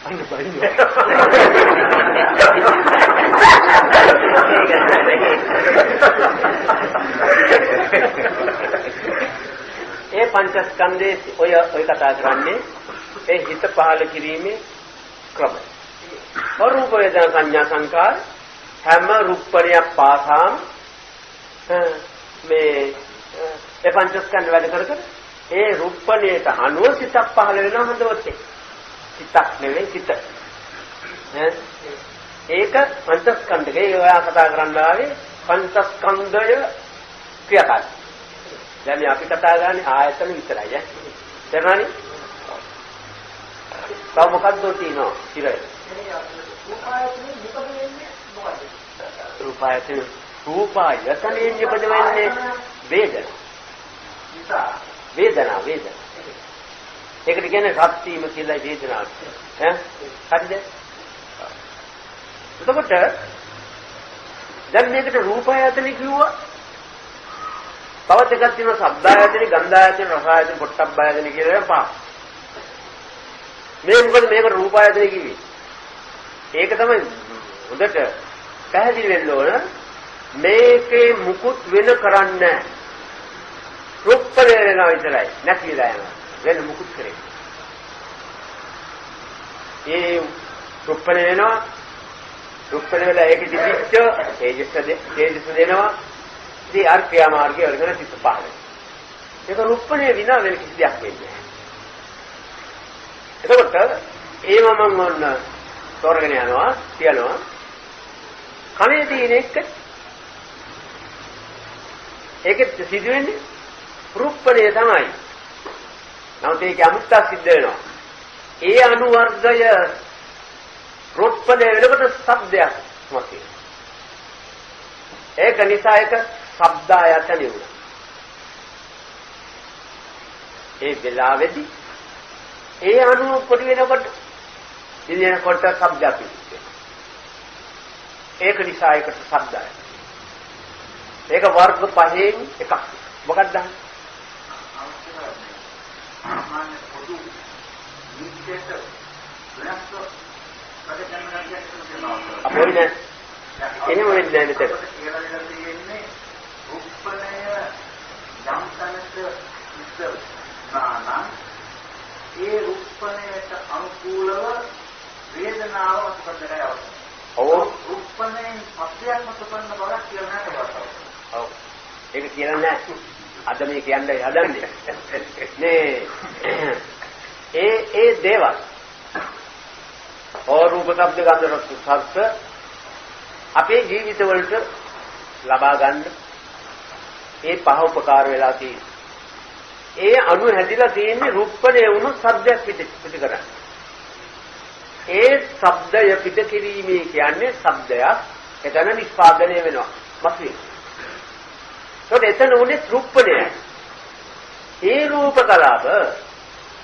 අන්න බලන්න. ඒ පංචස්කන්ධයේ ඔය කතා කරන්නේ ඒ හිත පහළ කිරීමේ ක්‍රමය. රූප වේදනා සංඥා සංකාර හැම රූපණයක් පාසාම මේ ඒ පංචස්කන්ධ වැඩ කර ඒ රූපණයට අනුව සිතක් පහළ වෙනවා හඳවත්තේ. සිතක් නෙවෙයි සිත. ඒක පංචස්කන්ධකේ ඔයා කතා කරන්න ආවේ පංචස්කන්ධය ක්‍රියාකාරී. දැන් අපි කතා කරන්නේ ආයතන විතරයි ඈ. තේරුණානේ? තව මොකක්ද තියෙනවා ඉතින්? රූපායතනේ නිපද වෙන්නේ මොකද? රූපායතන රූපායතනේ නිපද වෙන්නේ වේදනා. ඒකට කියන්නේ රත් වීම කියලා වේදනාව. ඈ හරිද? එතකොට දැන් මේකට රූපායතන කිව්වා. තවත් එකක් තියෙනවා ශබ්දායතන, ගන්ධායතන, රසායතන, පොට්ටබ්බායතන කියලා පහ. මේ මොකද මේකට රූපායතන කිව්වේ? ඒක තමයි හොඳට පැහැදිලි වෙන්න ඕන. මේකේ මුකුත් වෙන කරන්නේ නැහැ. රූපණය වෙනවා විතරයි. නැතිලා යනවා. වෙන මුකුත් කරේ. ඒ රූපණය වෙනවා. රූපණය වෙලා ඒක දිවිච්ච තේජස් දෙනවා. ඉතින් අර්ථ්‍යා මාර්ගය වලගෙන සිත් පහළ. ඒක රූපණය විනා වෙන කිසි දෙයක් වෙන්නේ නැහැ. එතකොට ඒව මම ඔන්න තෝරගෙන යනවා කියනවා. කනේ තියෙන එක ඒකෙත් සිදුවෙන්නේ රූපණය තමයි. නමුත් ඒක අමුත්තා සිද්ධ වෙනවා. ඒ අනුවර්ගය රූපණය වෙනකොට ශබ්දයක් මොකක්ද? ඒක නිසා ඒක ශබ්දායතනෙ වුණා. ඒ වෙලාවේදී ඒ අනුව පොඩි වෙනකොට දිනනකොට ශබ්දයක් පිටින්. ඒක නිසා ඒකට ශබ්දයි. ඒක වර්ග පහෙන් එකක්. මොකක්ද? සාමාන්‍ය පොදු නිත්‍යත වෙනස් අපෝයි නෑ. එහෙම වෙන්නේ නෑ මෙතන. කියලා දෙලා තියෙන්නේ රූපණය යම් තැනක ඉස්සර නාන ඒ රූපණයට අනුකූලව වේදනාව උත්පන්නයි අවශ්‍යයි. ඔව්. රූපණයෙන් පස්යක් උත්පන්න බවක් කියලා නෑ බලන්න. ඔව්. ඒක කියලා නෑ. අද මේ කියන්නේ හදන්නේ. මේ ඒ දේවල් රූප ශබ්ද ගන්ධ රස ස්පර්ශ අපේ ජීවිත වලට ලබා ගන්න ඒ පහ උපකාර වෙලා තියෙනවා. ඒ අණු හැදිලා තියෙන්නේ රුප්පණය වුණු ශබ්දයක් පිට කරන්නේ. ඒ ශබ්දය පිට කිරීමේ කියන්නේ ශබ්දයක් එතන නිෂ්පාදනය වෙනවා. මස්වි. ඒත් එතන උනේ රුප්පණයයි. ඒ රූප කලාප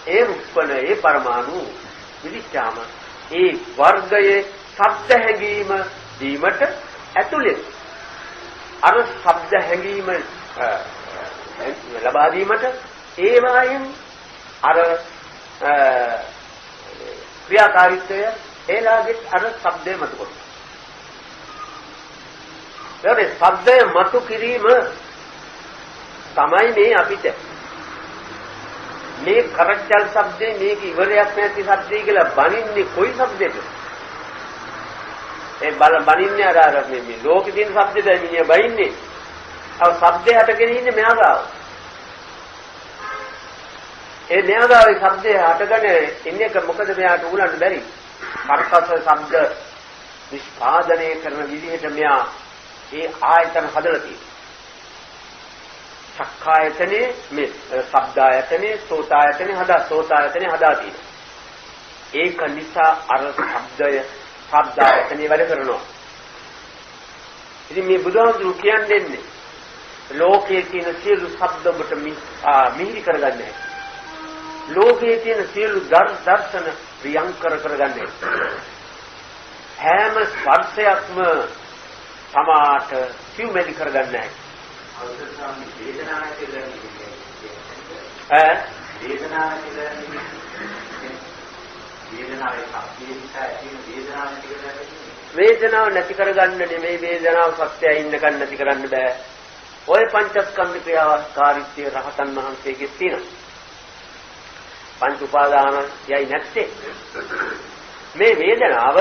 ඒ රුප්පණ ඒ පරමාණු විදිච්ඡාම ඒ වර්ගයේ ශබ්ද හැඟීම දීමට ඇතුළේ අර ශබ්ද හැඟීම ලබා දීමට ඒ වයින් අර ක්‍රියාකාරීත්වය ඒලාගේ අර ශබ්දය මත කරනවා. ඒ ශබ්දය මතු කිරීම තමයි මේ අපිට මේ කරච්චල් ශබ්දේ මේක ඉවරයක් නැති ශබ්දේ කියලා බනින්නේ කොයි ශබ්දෙද? ඒ බනින්නේ අර මේ ලෝකෙ තියෙන ශබ්දෙද මිනිහ බනින්නේ. අව ශබ්දේ හටගෙන ඉන්නේ මෙයා ගාව. ඒ මෙයා ගාවේ ශබ්දේ හටගෙන ඉන්නේ මොකද මෙයාට උගලන්න බැරි. කර්කශ ශබ්ද නිෂ්පාදනය කරන විදිහට මෙයා ඒ ආයතන හදලා තියෙනවා. චක්ඛායතනේ මේ ශබ්දායතනේ සෝතායතනේ හදා තියෙනවා. ඒක නිසා අර ශබ්දායතනේ වැඩ කරනවා. ඉතින් මේ බුදුහාමුදුරු කියන්නේ ලෝකයේ තියෙන සියලු ශබ්ද ඔබට මිහිරි කරගන්නේ. ලෝකයේ තියෙන සියලු දර්ශන ප්‍රියංකර කරගන්නේ. හැම ස්පර්ශයක්ම සමාට සිව්මෙලි කරගන්නේ. වේදනාව නැති කරගන්න නෙමෙයි වේදනාව සත්‍යය ඉන්නකන් නැති කරන්න බෑ. ඔය පංචස්කන්ධ ක්‍රියාකාරීත්වය රහතන් වහන්සේගේ තියෙනවා. පංච උපාදාන යයි නැත්තේ. මේ වේදනාව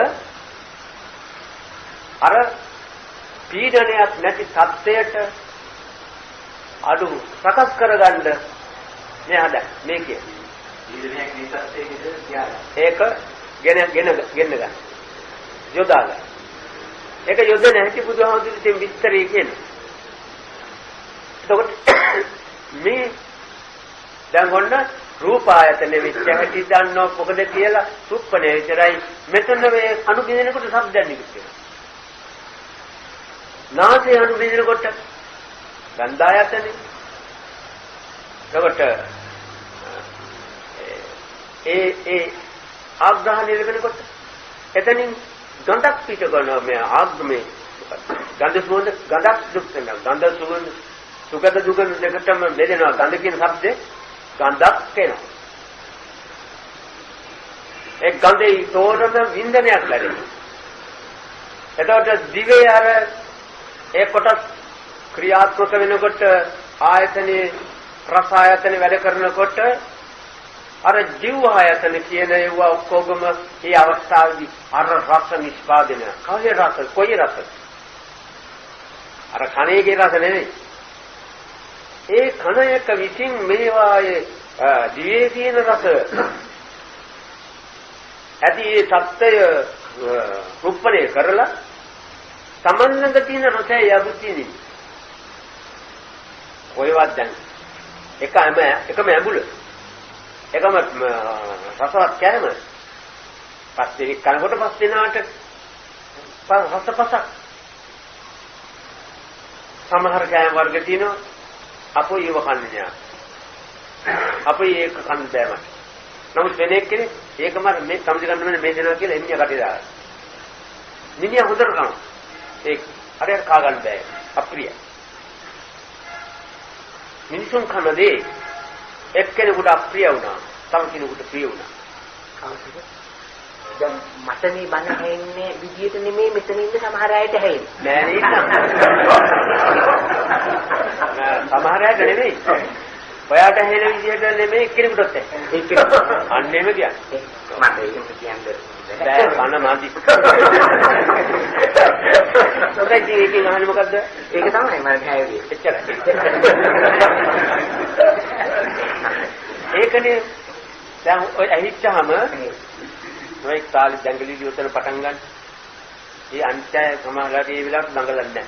අර පීඩනයක් නැති සත්‍යයට අඩු සකස් කරගන්න මේ හද මේ කිය. පීඩනයක් නැති සත්‍යයකට ඒක ගෙන ගන්න. යොදා ගන්න. ඒක යොදන හැටි බුදුහාමුදුරුවෝ විස්තරේ කියනවා. එතකොට මේ දැන් ගොන්න රූප ආයතනෙ විච්ච හැටි දන්නව මොකද කියලා සුප්පනේ විතරයි මෙතන මේ අනුබින්දනකොට ශබ්දයක් නිකුත් වෙනවා. නාසය අනුබින්දනකොට ගන්ධ ආයතනෙ. එතකොට ඒ ආග්‍රහණය ලැබෙනකොට එතනින් ගඳක් පිට කරනවා මේ ආග්‍රමේ ගන්ධ සුවඳ ගඳක් දුක් වෙනවා. ගන්ධ සුවඳ සුගඳ දුගඳ දෙකටම බෙදෙනවා. ගඳ කියන શબ્දේ ගඳක් වෙනවා. ඒ ගඳේ තෝරන වින්දනයක් ලැබෙනවා. එතකොට දිවේ අර ඒ කොටස් ක්‍රියාත්මක වෙනකොට ආයතනේ රස ආයතනේ වැඩ කරනකොට අර ජීව ආයතන කියන ඒවා ඔක්කොගම මේ අවස්ථාවේදී අර රස නිෂ්පාදනය. කවුේ රස? කොයි රස? අර කණේගේ රස නෙවෙයි. ඒ කණ එක විසින් මේවායේ දිවේ තියෙන රස ඇති ඒ සත්‍යය රුප්පණය කරලා සමන්නක තියෙන රසය යබුතිනි. ඔයවත් දැන් එකම ඇඹුල එකම රසවත් කෑම පස්සේ කනකොට පස්සේ නාට රසපසක් සමහර කෑම වර්ග තියෙනවා අපෝ ඒව කන්නේ නෑ. අපෝ ඒක කන්න බෑ මට. නමුත් වෙන එක්කෙනෙක් ඒකම මේ සම්ජි ගන්න මේ දෙනවා කියලා එන්නේ කටේ දාලා. මිනිහා හොදට කනවා. ඒක හරියට කා ගන්න බෑ. අප්‍රිය. මිනිසුන් කන දේ එක්කෙනෙකුට අප්‍රිය වුණා. තව කෙනෙකුට ප්‍රිය වුණා. කවුද? දැන් මට මේ බණ ඇහෙන්නේ විදියට නෙමෙයි මෙතන ඉන්න සමහර අයට ඇහෙන්නේ. නෑ නේද? සමහර අයට නෙමෙයි. ඔයාට ඇහෙන විදියට නෙමෙයි එක්කෙනෙකුටත් ඇහෙන්නේ. අන්නේම කියන්නේ. මට ඒක කියන්නේ බෑ කන මාදි. ඔකයි ඒකේ අහන්නේ මොකද්ද? ඒක තමයි මම හැයුවේ. එච්චරයි. ඒකනේ දැන් ඔය ඇහිච්චාම ඔය කාලේ දඟලිලි උතන පටන් ගන්න. ඒ අන්ත්‍ය සමාජලාට ඒ වෙලාවට දඟලන්නේ නැහැ.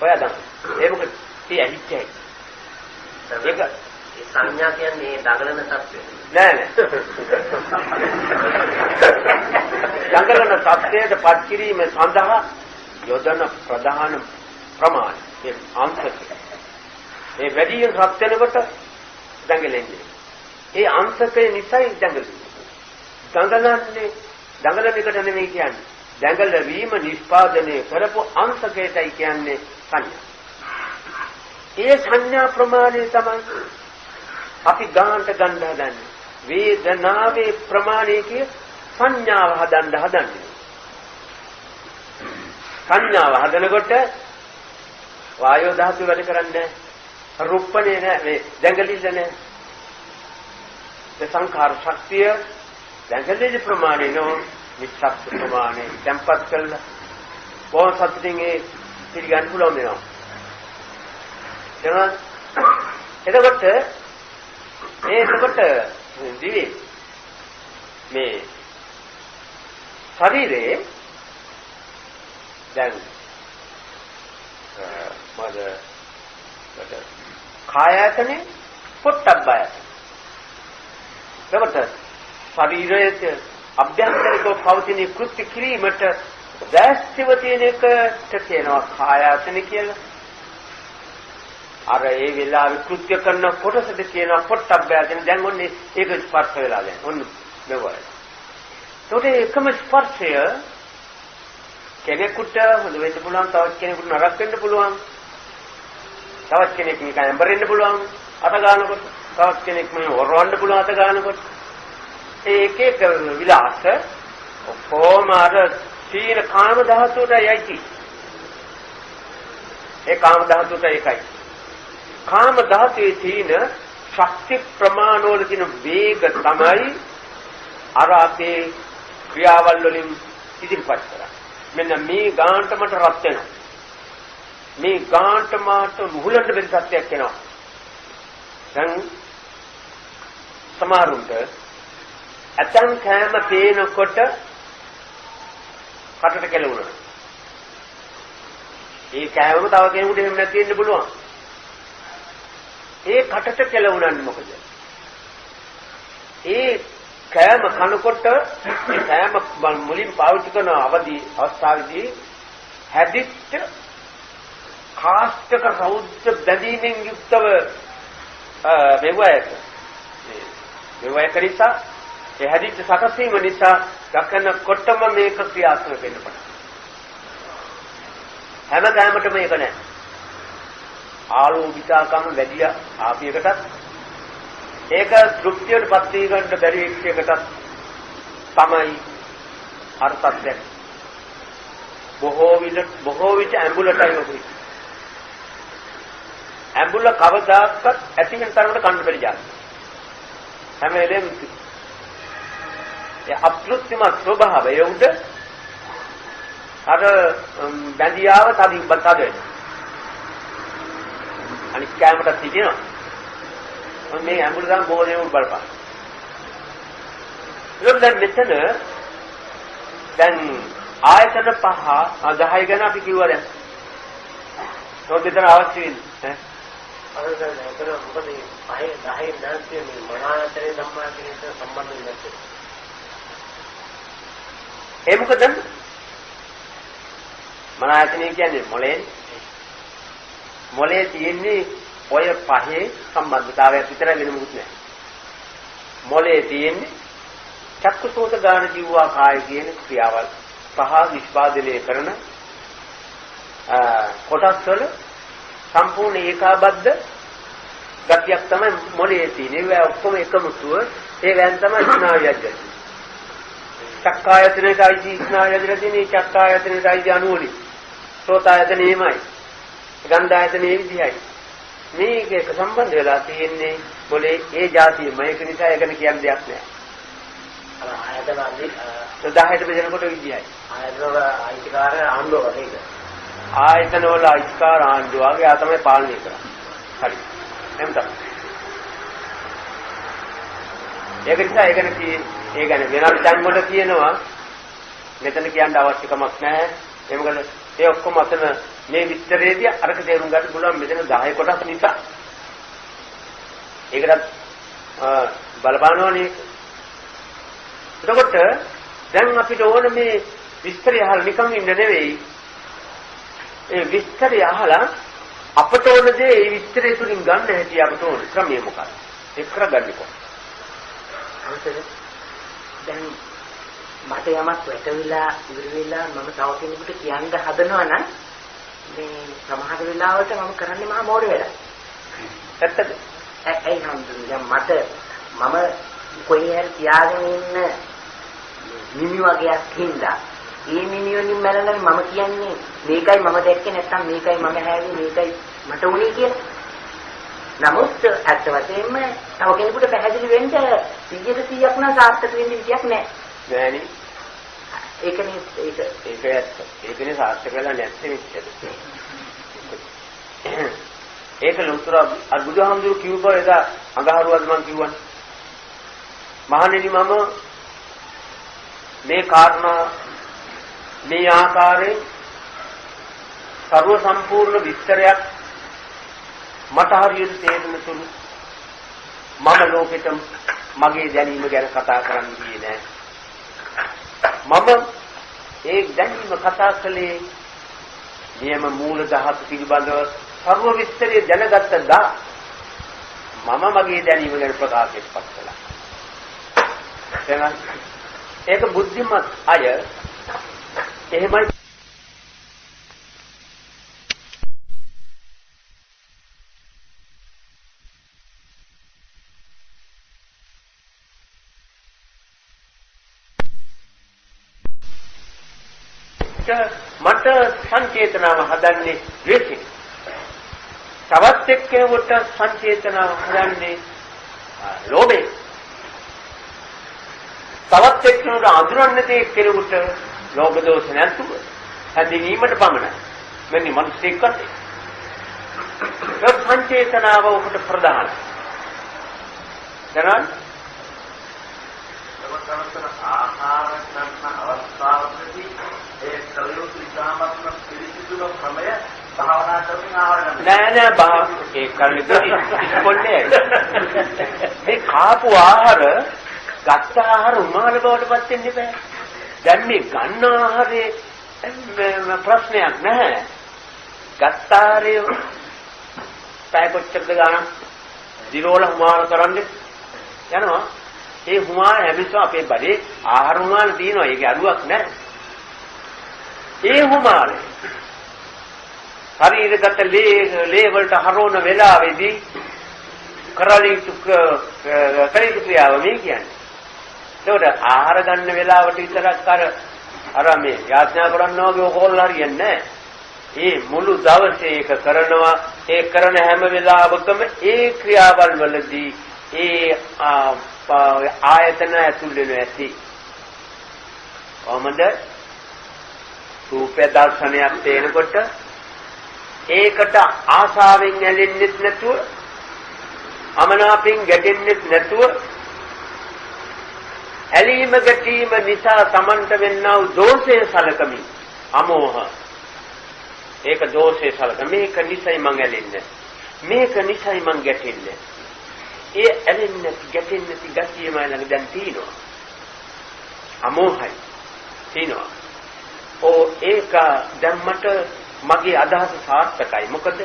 ඔයා දඟල. ඒ මොකද? ඒ ඇහිච්චයි. සංඥා කියන්නේ දඟලන තත්ත්වය. නෑ. දඟලන තත්ත්වයට පත් කිරීම සඳහා යොදන ප්‍රධාන ප්‍රමාණය ඒ අංශකය. ඒ වැඩියෙන් රත් වෙනකොට දඟලන්නේ. ඒ අංශකය නිසායි දඟලන්නේ. දඟලන එකට නෙමෙයි කියන්නේ. දඟල වීම නිෂ්පාදනය කරපු අංශකයටයි කියන්නේ සංඥා. ඒ සංඥා ප්‍රමාණය තමයි අපි ගානට ගන්න හදන්නේ. වේදනාවේ ප්‍රමාණය කිය සංඥාව හදන්නේ. සංඥාව හදනකොට වායෝ ධාතු වැඩ කරන්නේ රුප්පණේ නෑ මේ දැඟලිල්ල නෑ. ඒ සංඛාර ශක්තිය දැඟලිලි ප්‍රමාණය නෝ විචක්ෂ ප්‍රමාණය tempat කළා. බොහොම සතුටින් ඒ පිළිගන්න පුළුවන් වෙනවා. එතකොට දිවි මේ ශරීරේ දැන් කායයතනේ පොට්ටබ්බය. එතකොට ශරීරයේ අභ්‍යන්තරිකව පවතින කෘත්‍ය කිරීමට දැස්තිව තියෙන එකට කියනවා කායයතන කියලා. අර ඒ වෙලාවේ කෘත්‍ය කරන කොටසට කියනවා පොට්ටබ්බයතන. දැන් ඔන්නේ ඒක ස්පර්ශ වෙලා දැන් ඔන්න මෙවයි. ඒකට එකම ස්පර්ශය කෙනෙකුට හොඳ වෙන්න පුළුවන්, තවත් කෙනෙකුට නරක වෙන්න පුළුවන්. තවත් කෙනෙක් නිකන් ඇඹරෙන්න පුළුවන් අත ගන්නකොට, තවත් කෙනෙක් මේ වරවන්න පුළුවන් අත ගන්නකොට. ඒක එක විලාස ඔක්කොම අර සීන කාම ධාතුවටයි. ඒ කාම ධාතුවට එකයි. කාම ධාතුවේ තියෙන ශක්ති ප්‍රමාණවල තියෙන වේග තමයි අර අපේ ක්‍රියාවල් වලින් ඉදිරිපත් කරන්නේ. මෙන්න මේ ගානට මට රත් වෙනවා. මේ ගානට මාට මුහුලන්න බැරි සත්‍යයක් එනවා. දැන් සමහරුන්ට අතන් කෑම පේනකොට කටට කෙලුණා. ඒ කෑමම තව කෙනෙකුට එහෙම නැති වෙන්න පුළුවන්. ඒ කටට කෙලුණන්නේ මොකද? ඒ කෑම කනකොට ඒ කෑම මුලින් පාවිච්චි කරන අවස්ථාවේදී හැදිච්ච කාස්ටක රෞද්‍ර බැඳීමෙන් යුක්තව මෙවය කරිසා ඒ හැදිච්ච සකසීම නිසා දක්නකොටම මේක ක්‍රියාත්මක වෙන්න පටන් හැම කෑමකටම මේක නැහැ. ආලෝකිතාකම වැඩි ආපියකටත් ඒක තෘප්තියටපත් වී ගන්න බැරි එකකට තමයි අර්ථයක්. බොහෝ විට ඇඹුලටයි ඔබයි. ඇඹුල කවදාකවත් ඇතිවෙන තරමට කන්න බැරි જાති. හැම වෙලේම ඒ අපෘත්තිමත් ස්වභාවය උඩ අර බැඳියාව තදින් බතද වෙනවා. අනිත් කැමරට තියනවා. මේ ඇඹුල ගන්න බෝලේ උඩ බලපන්. දැන් මෙතන දැන් ආයතන 5 10 ගැන අපි කිව්වා දැන්. ඒක විතර අවශ්‍ය වෙන්නේ. අර දැන් ඒතර මොකද මේ 10 දැන්තිය මේ මනාතරේ ධම්මාතරේ සම්බන්ධ වෙන්නේ. ඒ මොකද? මනායතනේ කියන්නේ මොලේ තියෙන්නේ ඔය 5 සම්බන්ධතාවයක් විතරයි වෙන මොකුත් නැහැ. මොලේ තියෙන්නේ චක්කසෝත ගාන ජීවා කාය කියන ක්‍රියාවල් 5 නිෂ්පාදනය කරන කොටස් වල සම්පූර්ණ ඒකාබද්ධ ගතියක් තමයි මොලේ තියෙන්නේ. ඒ ඔක්කොම එකමුතුව ඒ වෑන් තමයි ස්නායුයක් ගන්නේ. චක්කායතනයයි ස්නායුය දෙන්නේ චක්කායතනයයි අණුවලි. සෝතායතනෙමයි. ගන්ධායතනෙ විදිහයි. මේක එක සම්බන්ධ වෙලා තියෙන්නේ මොලේ ඒ જાතියම. ඒක නිසා ඒකන කියන්න දෙයක් නැහැ. අර ආයතන අදී 10ට බෙදනකොට විදිහයි. ආයතන වල අයිතිකාර ආණ්ඩුව වගේ. ආයතන වල අයිතිකාර ආණ්ඩුව වගේ ආ තමයි පාලනය කරන්නේ. හරි. එහෙනම් තමයි. ඒක නිසා ඒ ගැන වෙනත් තැන් වල කියනවා මෙතන කියන්න අවශ්‍ය කමක් නැහැ. ඒ මොකද ඒ ඔක්කොම අතන මේ විස්තරයේදී අරක තේරුම් ගන්න පුළුවන් මෙතන 10 කොටස් නිසා. ඒකටත් බලපානවනේ. එතකොට දැන් අපිට ඕන මේ විස්තරය අහලා නිකන් ඉන්න නෙවෙයි. ඒ විස්තරය අහලා අපට ඕන දේ ඒ විස්තරය තුලින් ගන්න හැටි අපට ඕන ක්‍රමය මොකක්ද? ඒක කරගන්නේ කොහොමද? දැන් මට යමක් වැටවිලා ඉවර වෙලා මම තව කෙනෙකුට කියන්න හදනවා නම් මේ සමහර වෙලාවට මම කරන්නේ මහා මෝඩ වෙලා. ඇත්තද? ඇයි හම්දුනේ මට මම කොහේ හරි තියාගෙන ඉන්න මිනි වගේක් හින්දා ඒ මිනිවලින් මැරෙලා මම කියන්නේ මේකයි මම දැක්කේ නැත්තම් මේකයි මම හැවි මේකයි මට උනේ කියලා. නමුත් ඇත්ත වශයෙන්ම තව කෙනෙකුට පැහැදිලි වෙන්න 100%ක් නම් සාර්ථක වෙන්න විදියක් නැහැ. නෑනේ. ඒකනේ ඒක ඇත්ත. ඒකනේ සාර්ථක වෙලා නැත්තේ මෙච්චර. ඒක ලොකුතර අර බුදුහාමුදුරු කිව්ව එදා අඟහරුවාද මං කිව්වනේ. මහණෙනි මම මේ කාරණා මේ ආකාරයෙන් ਸਰව සම්පූර්ණ විස්තරයක් මට හරියට තේරෙන තුරු මම ලෝකෙට මගේ දැනීම ගැන කතා කරන්න ගියේ නෑ. මම ඒ දැනීම කතා කළේ නියම මූල ධාතු පිළිබඳව ਸਰව විස්තරය දැනගත්ත දා මම මගේ දැනීම ගැන ප්‍රකාශයක් පත් කළා. එහෙනම් ඒක බුද්ධිමත් අය එහෙමයි මට සංචේතනාව හදන්නේ ද්වේෂය. තවත් එක්කෙනෙකුට සංචේතනාව හදන්නේ ලෝභය. තවත් එක්කෙනෙකුට අඳුරන්නේ නැති එක්කෙනෙකුට ලෝභ දෝෂ නැතුව හැඳිනීමට පමණයි. මෙන්න මිනිස්සෙක් වශයෙන්. ඒ සංචේතනාව උකට ප්‍රධානයි. දැනන් ආහාර ගන්න අවස්ථාවකදී ඒ කලියුත් ඉතාමත්ම පිළිසිදුව ක්‍රමය භාවනා කරමින් ආහාර ගන්න. නෑ ඒ කල්ලිකදී ඉස්කොල්ලේ මේ කාපු ආහාර ගත්ත ආහාර උමාල බවට පත් වෙන්න බෑ. දැන් මේ ගන්න ආහාරේ ප්‍රශ්නයක් නැහැ. ගත්ත ආහාරය පැය කොච්චරද ගන්න දිරෝල උමාල කරන්නේ යනවා. ඒ හුමාන හැමිසෝ අපේ බඩේ ආහාර හුමාන තියෙනවා. ඒකේ අඩුවක් නැහැ. ඒ හුමාන ශරීරගත ලේ වලට හරවන වෙලාවේදී කරලිතු ක්‍රියාව මේ කියන්නේ. ඒකට ආහාර ගන්න වෙලාවට විතරක් අර මේ යාඥා කරනවා වගේ ඕකෝල් හරියන්නේ නැහැ. ඒ මුළු දවසේ ඒක කරනවා. ඒ කරන හැම වෙලාවකම ඒ ක්‍රියාවල් වලදී ඒ ආයතන ඇතුල් වෙන ඇති. කොහොමද? රූපය දර්ශනයක් තේනකොට ඒකට ආසාවෙන් ඇලෙන්නෙත් නැතුව අමනාපෙන් ගැටෙන්නෙත් නැතුව ඇලීම ගැටීම නිසා Tamanට වෙන්නා වූ දෝෂයේ සලකමින් අමෝහ ඒක දෝෂයේ සලක මේක නිසයි මං ඇලෙන්නේ මේක නිසයි මං ගැටෙන්නේ ඒ ඇලෙන්නේ ගැටෙන්නේ ගතියම ළඟ දැන් තියෙනවා අමෝහයි තියෙනවා ඒක දැන් මට මගේ අදහස සාර්ථකයි මොකද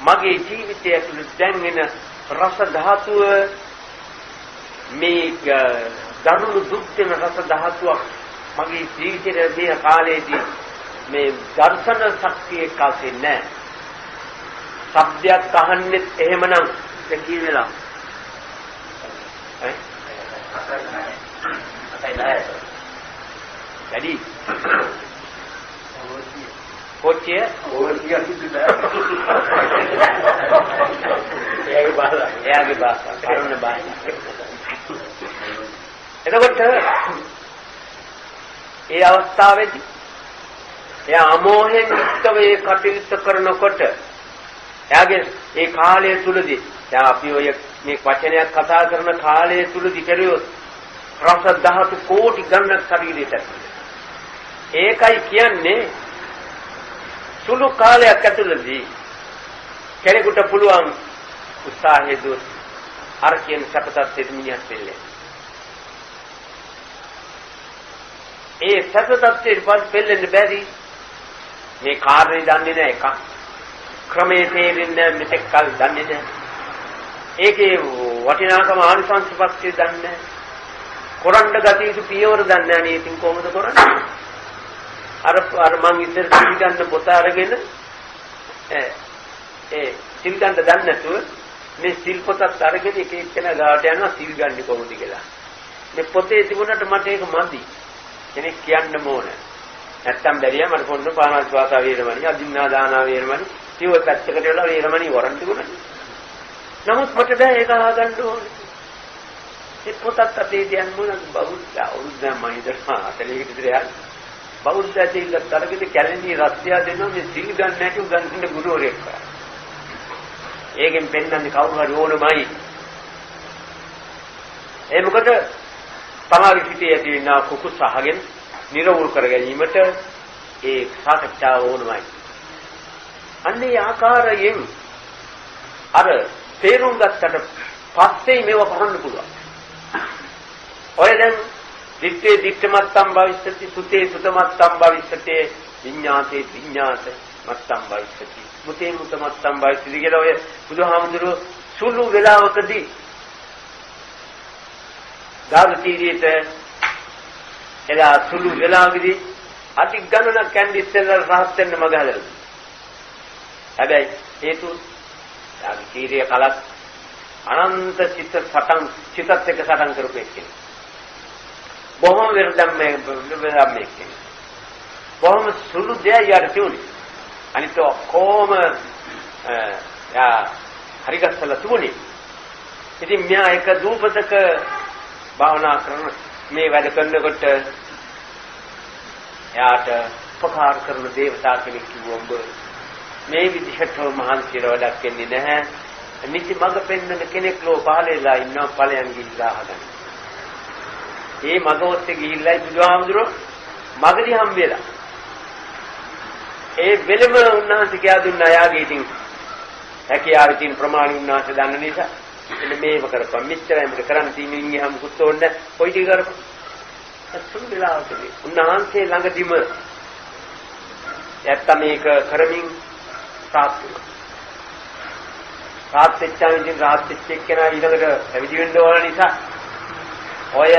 මගේ ජීවිතය ඇතුළේ දැන් එන රස ධාතුව මේ දරුණු දුක් දෙන රස ධාතුවක් මගේ ජීවිතයේ මේ කාලේදී මේ දර්ශන ශක්තිය කාසේ නැහැ. ශබ්දයක් අහන්නෙත් එහෙමනම් දෙකී වෙලා. jadi කොච්චිය එයාගේ භාෂාව කරුණ භාෂාව එතකොට ඒ අවස්ථාවේදී එයා අමෝහෙන් යුක්තව ඒ කටයුත්ත කරනකොට එයාගේ ඒ කාලය තුලදී දැන් අපි ඔය මේ වචනයක් කතා කරන කාලය තුලදී කෙරුවොත් රස ධාතු කෝටි ගණනක් ශරීරයට ඒකයි කියන්නේ සුළු කාලයක් ඇතුළතදී කෙනෙකුට පුළුවන් උත්සාහය දුත් අර කියන සපතත් මිනිහත් වෙන්නේ. ඒ සපතත් පස් පෙල්ලෙන්න බැරි මේ කාර්යය දන්නේ නැහැ එකක්. ක්‍රමයේ තේරෙන්නේ මෙතෙක් කල් දන්නේ නැහැ. ඒකේ වටිනාකම ආනිසංසපත්‍ය දන්නේ නැහැ. කොරණ්ඩ ගතියු පියවර දන්නේ නැහැ. ඉතින් කොහොමද කරන්නේ? අර මං ඉස්සර සිල් ගන්න පොත අරගෙන සිල් ගන්න දන්නේ නැතුව මේ සිල් පොතත් අරගෙන එක එක්කෙනා ගාවට යනවා සිල් ගන්න කොහොමද කියලා. මේ පොතේ තිබුණාට මට ඒක මදි. කෙනෙක් කියන්න ඕන. නැත්තම් බැරියා මට පොන්න පානාස්වාස වේරමණී අදින්නා දාන වේරමණී කිව්ව පැත්තකට වෙලා වේරමණී වරන් තිබුණා. නමුත් මට බෑ ඒක අහගන්න ඕනේ. ඒ පොතත් අතේ තියන්න මොනවද බෞද්ධ අවුරුද්දක් මම හිතනවා 40කට විතර යන බෞද්ධ ඇතිල්ල තරගෙද කැලණි රස්තිය දෙනවා මේ සිල් ගන්න නැති උගන්වන්න ගුරුවරයෙක් කරා. ඒකෙන් පෙන්නන්නේ කවුරු හරි ඕනමයි. ඒ මොකද තමාගේ සිටේ ඇති වෙන කුකුස් අහගෙන නිරවුල් කර ගැනීමට ඒ සාකච්ඡාව ඕනමයි. අන්නේ ආකාරයෙන් අර තේරුම් ගත්තට පස්සේ මේව කරන්න පුළුවන්. ඔය දැන් දිත්තේ දිත්තමත්තම් භවිෂ්‍යති සුතේ සුතමත්තම් භවිෂ්‍යති විඤ්ඤාතේ විඤ්ඤාත මත්තම් භවිෂ්‍යති මුතේ මුතමත්තම් භවිෂ්‍යති කියලා ඔය බුදුහාමුදුරුවෝ සුළු වෙලාවකදී ධාර්මීරියට එදා සුළු වෙලාවකදී අති ගණනක් කැන්ඩි ඉස්සෙල්ලා රහත් වෙන්න මග හදලා. හැබැයි හේතු ධාර්මීරිය කලක් අනන්ත චිත්ත එක්ක සටන් කරපු එක්කෙනෙක්. බොහොම වෙරදම්මේ කෙනෙක්. බොහොම සුළු දෙයක් යට තියුනේ. අනිත් ඔක්කොම හරි ගස්සලා තිබුණේ. ඉතින් මෙයා එක දූපතක භාවනා කරන මේ වැඩ කරනකොට එයාට උපකාර කරන දේවතා කෙනෙක් කිව්වොත් මේ විදිහට මහන්සියට වැඩක් වෙන්නේ නැහැ. නිසි මඟ පෙන්වන කෙනෙක් ලෝ පහලෙලා ඉන්නවා ඵලයන් ගිහිලා හදන්න. මේ මඟ ඔස්සේ ගිහිල්ලායි බුදුහාමුදුරුවෝ මගදී හම්බෙලා. ඒ වෙලම උන්වහන්සේ කියා දුන්නා යාගේ ඉතින් හැකියාව තියෙන ප්‍රමාණි උන්වහන්සේ දන්න නිසා එන්න මේව කරපන් මෙච්චරයි අපිට කරන්න තියෙන්නේ ඉන්නේ මොකුත් ඕනේ කොයි ටික කරපන්. අසුන් වෙලාවකදී උන්වහන්සේ ළඟදීම නැත්තම් මේක කරමින් සාත්තු රාත්‍ච්චාවින් රාත්‍ච්චෙක් කෙනා ඊළඟට පැවිදි වෙන්න ඕන නිසා ඔය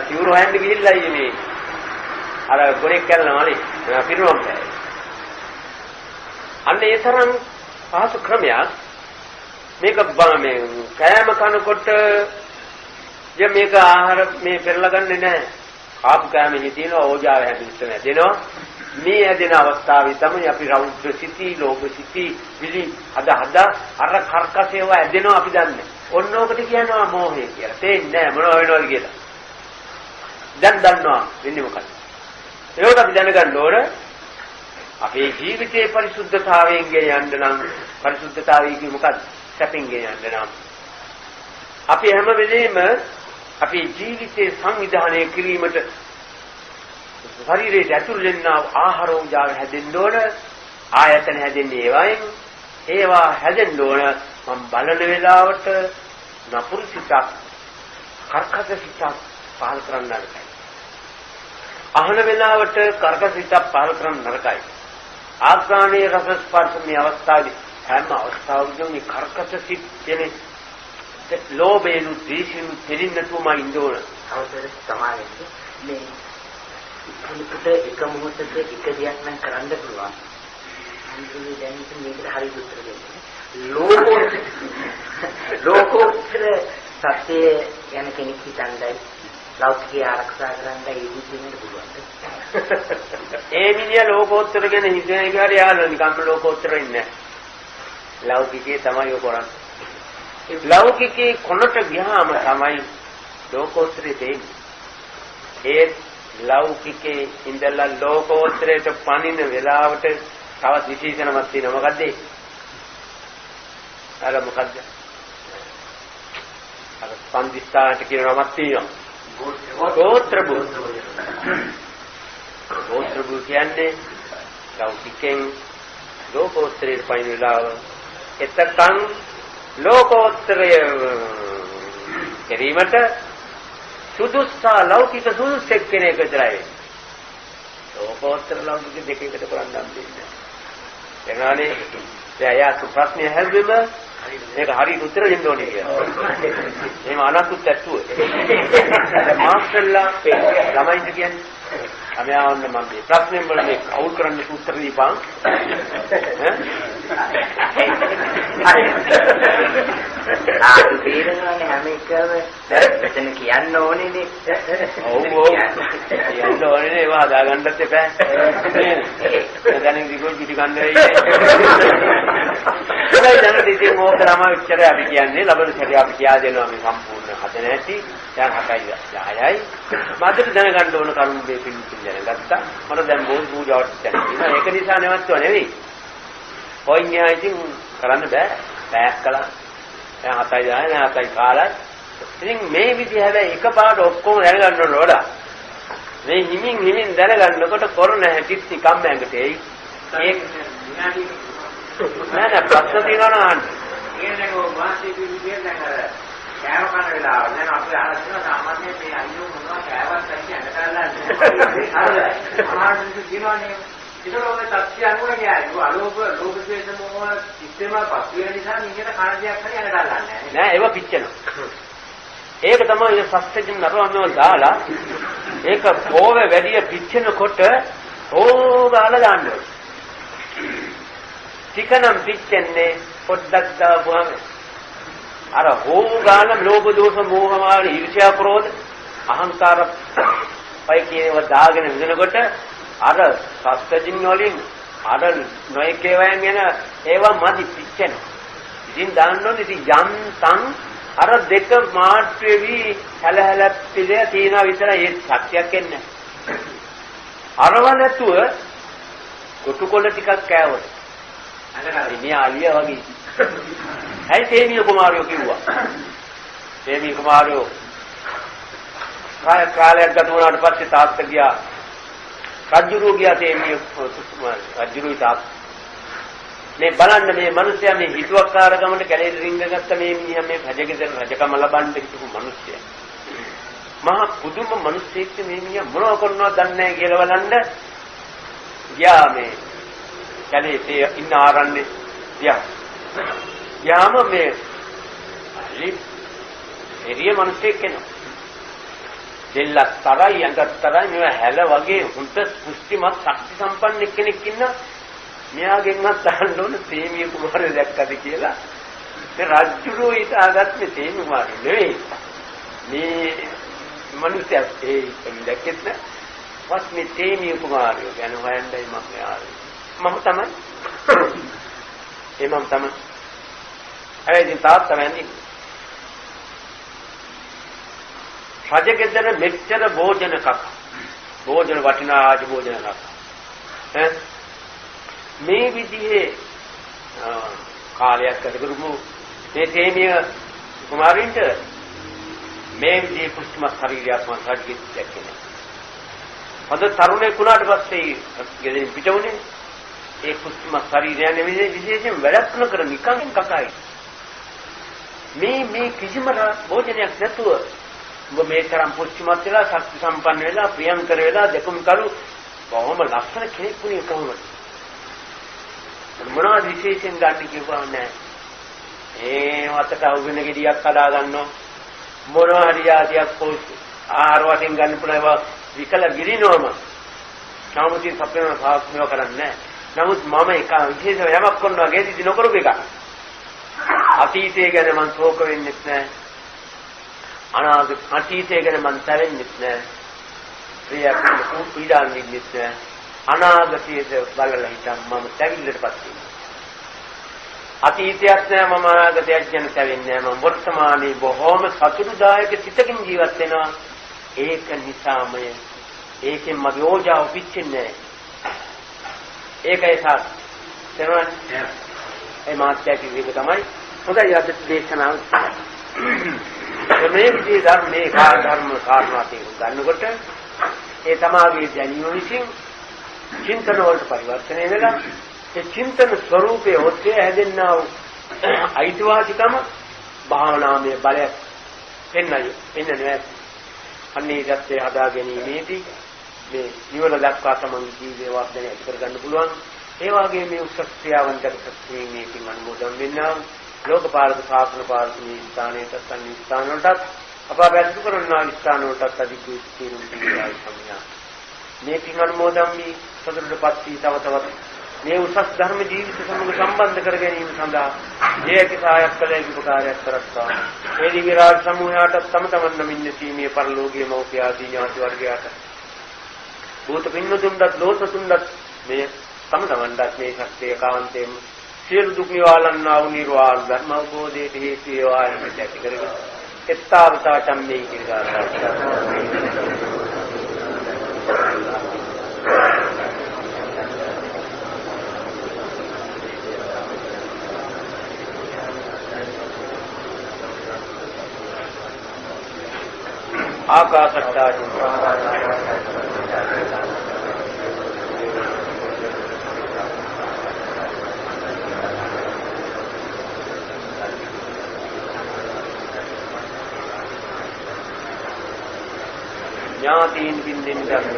සිවුරු හොයන්න ගිහිල්ලා ඉන්නේ අර ගොඩක් කරනවානේ පිරුවම් පෑ. අන්න ඒ තරම් පහසු ක්‍රමයක් මේක මේ කෑම කනකොට මේක ආහාර මේ පෙරලා ගන්නෙ නැහැ. ආපු කෑම හිතිනවා ඕජාව හැදෙන්න දෙනවා. මේ ඇදෙන අවස්ථාවේ තමයි අපි රෞද්‍ර සිටි ලෝභ සිටි විලි හදා අර කර්කසේව ඇදෙනවා අපි දන්නේ. ඔන්න ඔකට කියනවා මෝහය කියලා. තේන්නේ නැහැ මොනව වෙනවද කියලා. දැන් දන්නවා වෙන්නේ මොකක්ද? ඒකට අපි දැනගන්න ඕන අපේ ජීවිතයේ පරිසුද්ධතාවයෙන් යන්න නම් පරිසුද්ධතාවය කියන්නේ මොකක්ද? සැපින් යන්න නම් අපි හැම වෙලෙම අපේ ජීවිතේ සංවිධානය කිරීමට ශරීරයට ඇතුල් වෙන ආහාර උජාව හැදෙන්න ඕන. ආයතන හැදෙන්නේ ඒවයින්. ඒවා හැදෙන්න ඕන මම බලන වෙලාවට නපුරු සිතක් කර්කස සිතක් පහල කරන්න නරකයි. අහන වෙලාවට කර්කස සිතක් පහල කරන්න නරකයි. ආග්‍රාණයේ රස ස්පර්ශ මේ අවස්ථාවේ හැම අවස්ථාවකදීම මේ කර්කස සිත් කියන්නේ ලෝභයෙන් ද්වේෂයෙන් දෙලින්නතුම ඉන්න ඕන. අවසර සමාවෙන්නේ මේ ඉක්මනට එක මොහොතක එක දෙයක් නම් කරන්න පුළුවන්. අන්තිමේ දැන් මේකට හරි උත්තර දෙන්න. ලෝකෝත්තර සත්‍ය යන කෙනෙක් හිතන්නේ ලෞකික ආරක්ෂා කරන්න ඒ විදිහට පුළුවන්. ඒ මිනිහා ලෝකෝත්තර ගැන හිතන එක හරි යාළුවා නිකම්ම ලෝකෝත්තර ඉන්නේ නැහැ. ලෞකිකේ තමයි ඔය කරන්නේ. ලෞකිකේ කොනට ගියාම තමයි ලෝකෝත්තරේ දෙන්නේ. ඒ ලෞකිකේ ඉඳලා ලෝකෝත්තරයට පණින වෙලාවට තවත් විශේෂණයක් තියෙනවා. මොකද්ද? අර මොකද්ද? අර පන්දිස්ථානට කියන නමක් තියෙනවා. ගෝත්‍ර භූත. ගෝත්‍ර භූත කියන්නේ ලෞකිකෙන් ලෝකෝත්තරයට පණින වෙලාව. එතකන් ලෝකෝත්තරය කිරීමට සුදුස්සා ලෞකික සුදුස්සෙක් කෙනෙක් විතරයි. ලෝකෝත්තර ලෞකික දෙකකට කරන්න හම්බෙන්නේ. එනවානේ එයා ප්‍රශ්නය හැල්වෙම මේක හරියට උත්තර දෙන්න ඕනේ කියලා. එහෙම අනකුත් ඇත්තුව. මාස්ටර්ලා ළමයින්ට කියන්නේ අමයා වන්න මම මේ ප්‍රශ්නෙන් වල මේ කවුල් කරන්න උත්තර දීපන්. තේරෙනවානේ හැම එකම මෙතන කියන්න ඕනේනේ. ඔව් කියන්න ඕනේනේ ඒවා හදාගන්නත් එපා. දැන් දිගොල් පිටි ගන්න වෙයි. දැන් ඉතින් ඕක තමයි උච්චරය අපි කියන්නේ ලබන සැරේ අපි කියා දෙනවා මේ සම්පූර්ණ හද නැති දැන් 7යි 10යි මාතෘ දැනගන්න ඕන කරුණු මේ පිළිතුරු දැනගත්තා මට දැන් බෝධි පූජාවට දැනෙනවා ඒක නිසා නෙවත්ව නෙවෙයි කොයින්යා ඉතින් කරන්න බෑ බෑක් කළා දැන් 7යි 10යි 7යි කාලයි ඉතින් මේ විදිහ හැබැයි එකපාරට ඔක්කොම දැනගන්න ඕන වඩා මේ හිමින් දැනගන්නකොට කොරණ හැටිත් නිකම් ඇඟට එයි ඒක නෑ ප්‍රශ්න තියෙනවා නේද? කියන්නේ වාසිය පිළිගන්නේ නැහැ. කෑම කන වෙලාව දැන් අපි අහලා තියෙනවා සාමාන්‍යයෙන් මේ අයියෝ මොනවා කෑවත් නැති අඬකල්ලා නෑ. ආරම්භ දිනවනේ. ඒකෝගේ තත්ත්වය අනුව කියන්නේ අලෝභ ලෝභ ද්වේෂ මොහ සිස්ටම පස් වෙන නිසා නිකන් කාර්යයක් හරි අඬකල්ලා නෑ. නෑ ඒව පිච්චෙනවා. ඒක තමයි සස්තජින් නරවන්නව දාලා ඒක කෝවේ වැඩි පිච්චෙනකොට ඕගාලා දාන්න. ටිකනම් පිච්චෙන්නේ පොඩ්ඩක් දාපුවම අර හෝගාන ලෝභ දෝෂ මෝහ මාන ඊර්ෂ්‍යා ක්‍රෝධ අහංකාර පයි කියව දාගෙන විඳනකොට අර සත්‍යජින් වලින් අර නොයකේ වයන් යන ඒවා මදි පිච්චෙන. ඉතින් දාන්න ඕනේ ඉතින් යන්තම් අර දෙක මාත්‍රෙවි හැලහැලක් පිළිය තියනවා විතරයි ඒ සත්‍යයක් එන්නේ. අරව නැතුව කොටුකොළ ටිකක් කෑවොත් අනේ ආලිය වගේ. ඇයි තේමිය කුමාරයෝ කිව්වා. තේමිය කුමාරයෝ කාලයක් ගත වුණාට පස්සේ තාත්තා ගියා. රජුරු ගියා තේමිය රජුරුයි තාත්තා. මේ බලන්න මේ මිනිස්සයා මේ හිතුවක්කාර ගමට කැලේ රිංග ගත්ත මේ මිනිහා මේ රජගෙදර රජකම ලබන්න හිටපු මිනිස්සයා. මහා පුදුම මිනිස්සෙක් මේ මිනිහා මොනව කරනවද දන්නේ නැහැ කියලා බලන්න ගියා මේ කැලේ ඉන්න ආරන්නේ යාම මේ එළිය මිනිස්සෙක් කෙනා දෙල්ලතරයි යඟතරයි මේ හැල වගේ හුඟ පුස්තිමත් ශක්ති සම්පන්න කෙනෙක් ඉන්න මෙයාගෙන්වත් අහන්න ඕන තේමිය කුමාරය දැක්කද කියලා මේ රජුරෝ හිතාගත් මේ තේමිය කුමාරය නෙවෙයි මේ මිනිස්සයා ඒ දැක්කෙත් නෑ වත් මේ තේමිය කුමාරය ගැන හොයන්නයි මම ආවේ මම තමයි මම තමයි හැබැයි තාත්තා මන්නේ රජගෙදර මෙච්චර භෝජන කක භෝජන වටිනා ආජ භෝජන කක මේ විදිහේ කාලයක් ගත කරමු මේ තේමිය කුමාරින්ට මේ විදිහේ පුස්තම ශරීරයක් මම රජගෙදර දැක්කේ හොඳ තරුණයෙක් වුණාට පස්සේ ගෙදරින් පිට වුණේ ඒ පුස්තම ශරීරය නෙවෙයි විශේෂයෙන් වැඩක් නොකර නිකන් කකයි මේ කිසිම භෝජනයක් නැතුව ඔබ මේ තරම් පුස්තමත් වෙලා ශක්ති සම්පන්න වෙලා ප්‍රියංකර වෙලා දෙකම කරු කොහොම ලස්සන කෙනෙක් වුණේ කොහොමද මොනවද විශේෂයෙන් ගන්න කියපුවා නෑ ඒ වතට අවුගෙන ගෙඩියක් හදා ගන්නවා මොනවා හරි ආදියක් ආහාර වශයෙන් ගන්න පුළුවන් විකල ගිරිනවම සාමුතිය සපයන සාක්ෂිය කරන්නේ නමුත් මම එක විශේෂ යමක් කරනවා ගෙදිදි නොකරපු එක අතීතය ගැන මම ශෝක වෙන්නේ නැහැ අනාගත අතීතය ගැන මම තැවෙන්නේ නැහැ ප්‍රියකම් පීඩා වෙන්නේ නැහැ අනාගතයේ බලලා හිටන් මම තැවිල්ලටපත් වෙනවා අතීතයක් නැහැ මම අනාගතයක් ගැන තැවෙන්නේ නැහැ මම වර්තමානයේ බොහොම සතුටුදායක සිතකින් ජීවත් වෙනවා ඒක නිසාමය ඒකෙන් මගේ ඕජාව පිච්චෙන්නේ ඒකයි සාත් තේරුණාද ඒ මාත්‍යා කිව්ව තමයි හොඳයි අද දේශනාව මේ විදිහේ ධර්මයේ ධර්ම කාරණා තේරුම් ගන්නකොට ඒ තමාගේ දැනීම විසින් චින්තන වලට පරිවර්තනය වෙලා ඒ චින්තන ස්වરૂපයේ ඔස්සේ හැදෙන්නා වූ අයිතිවාසිකම භාවනාමය බලයක් පෙන්වන්නේ. අන්නේ දැත්තේ හදා ගැනීමේදී මේ නිවන දක්වා තමන්ගේ ජීවිතේ වාසනාව ඇති කරගන්න පුළුවන්. ඒ වගේ මේ උසස් ක්‍රියාවන්ට සත්‍යයෙන් මේකින් අනුමෝදන් වෙන්නා ලෝකපාලක ශාසන පාලක මේ ස්ථානයට සම්නි ස්ථාන වලටත් අප වැදගත් කරනා ස්ථාන වලටත් අධිකෘත කිරුම්තියයි සම්මියා. මේකින් අනුමෝදන් වී සතරටපත් වී තව තවත් මේ උසස් ධර්ම ජීවිත සමග සම්බන්ධ කර ගැනීම සඳහා ජීවිත සහායක් කළ යුතු උපකාරයක් කරත්තා. මේ දිවි රාජ සමූහයාට තම තමන් නමින් සීමේ පරලෝකීය මෞඛ්‍ය ආදී ඥාති වර්ගයාට භූත පින්නතුන්වත් ලෝසතුන්වත් මේ තම තමන්වත් මේ ශක්තිය කාන්තේම සියලු දුක් නිවාලන්නා වූ නිර්වාණ ධර්ම අවබෝධයට හේතු වේවා යන ඇති කරගෙන එත්තාවතා චම්මේ කියලා ආකාශට්ටා ඥාතීන් බින්දින් ධර්ම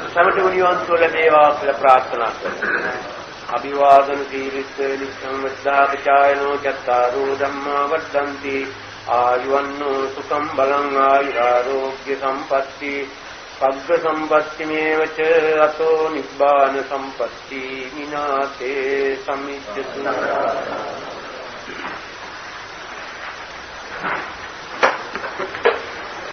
සමට වුණියන් තුළ මේවා කියලා ප්‍රාර්ථනා කරනවා. අභිවාදන සීලිස්ස නිසම්මද්ධාපචායනෝ චත්තාරෝ ධම්මා වද්දන්ති ආයුවන්නෝ සුඛං බලං ආයුරාෝග්‍ය සම්පatti පග්ග සම්පatti මේවච අතෝ නිබ්බාන සම්පatti විනාතේ සම්මිච්ඡතු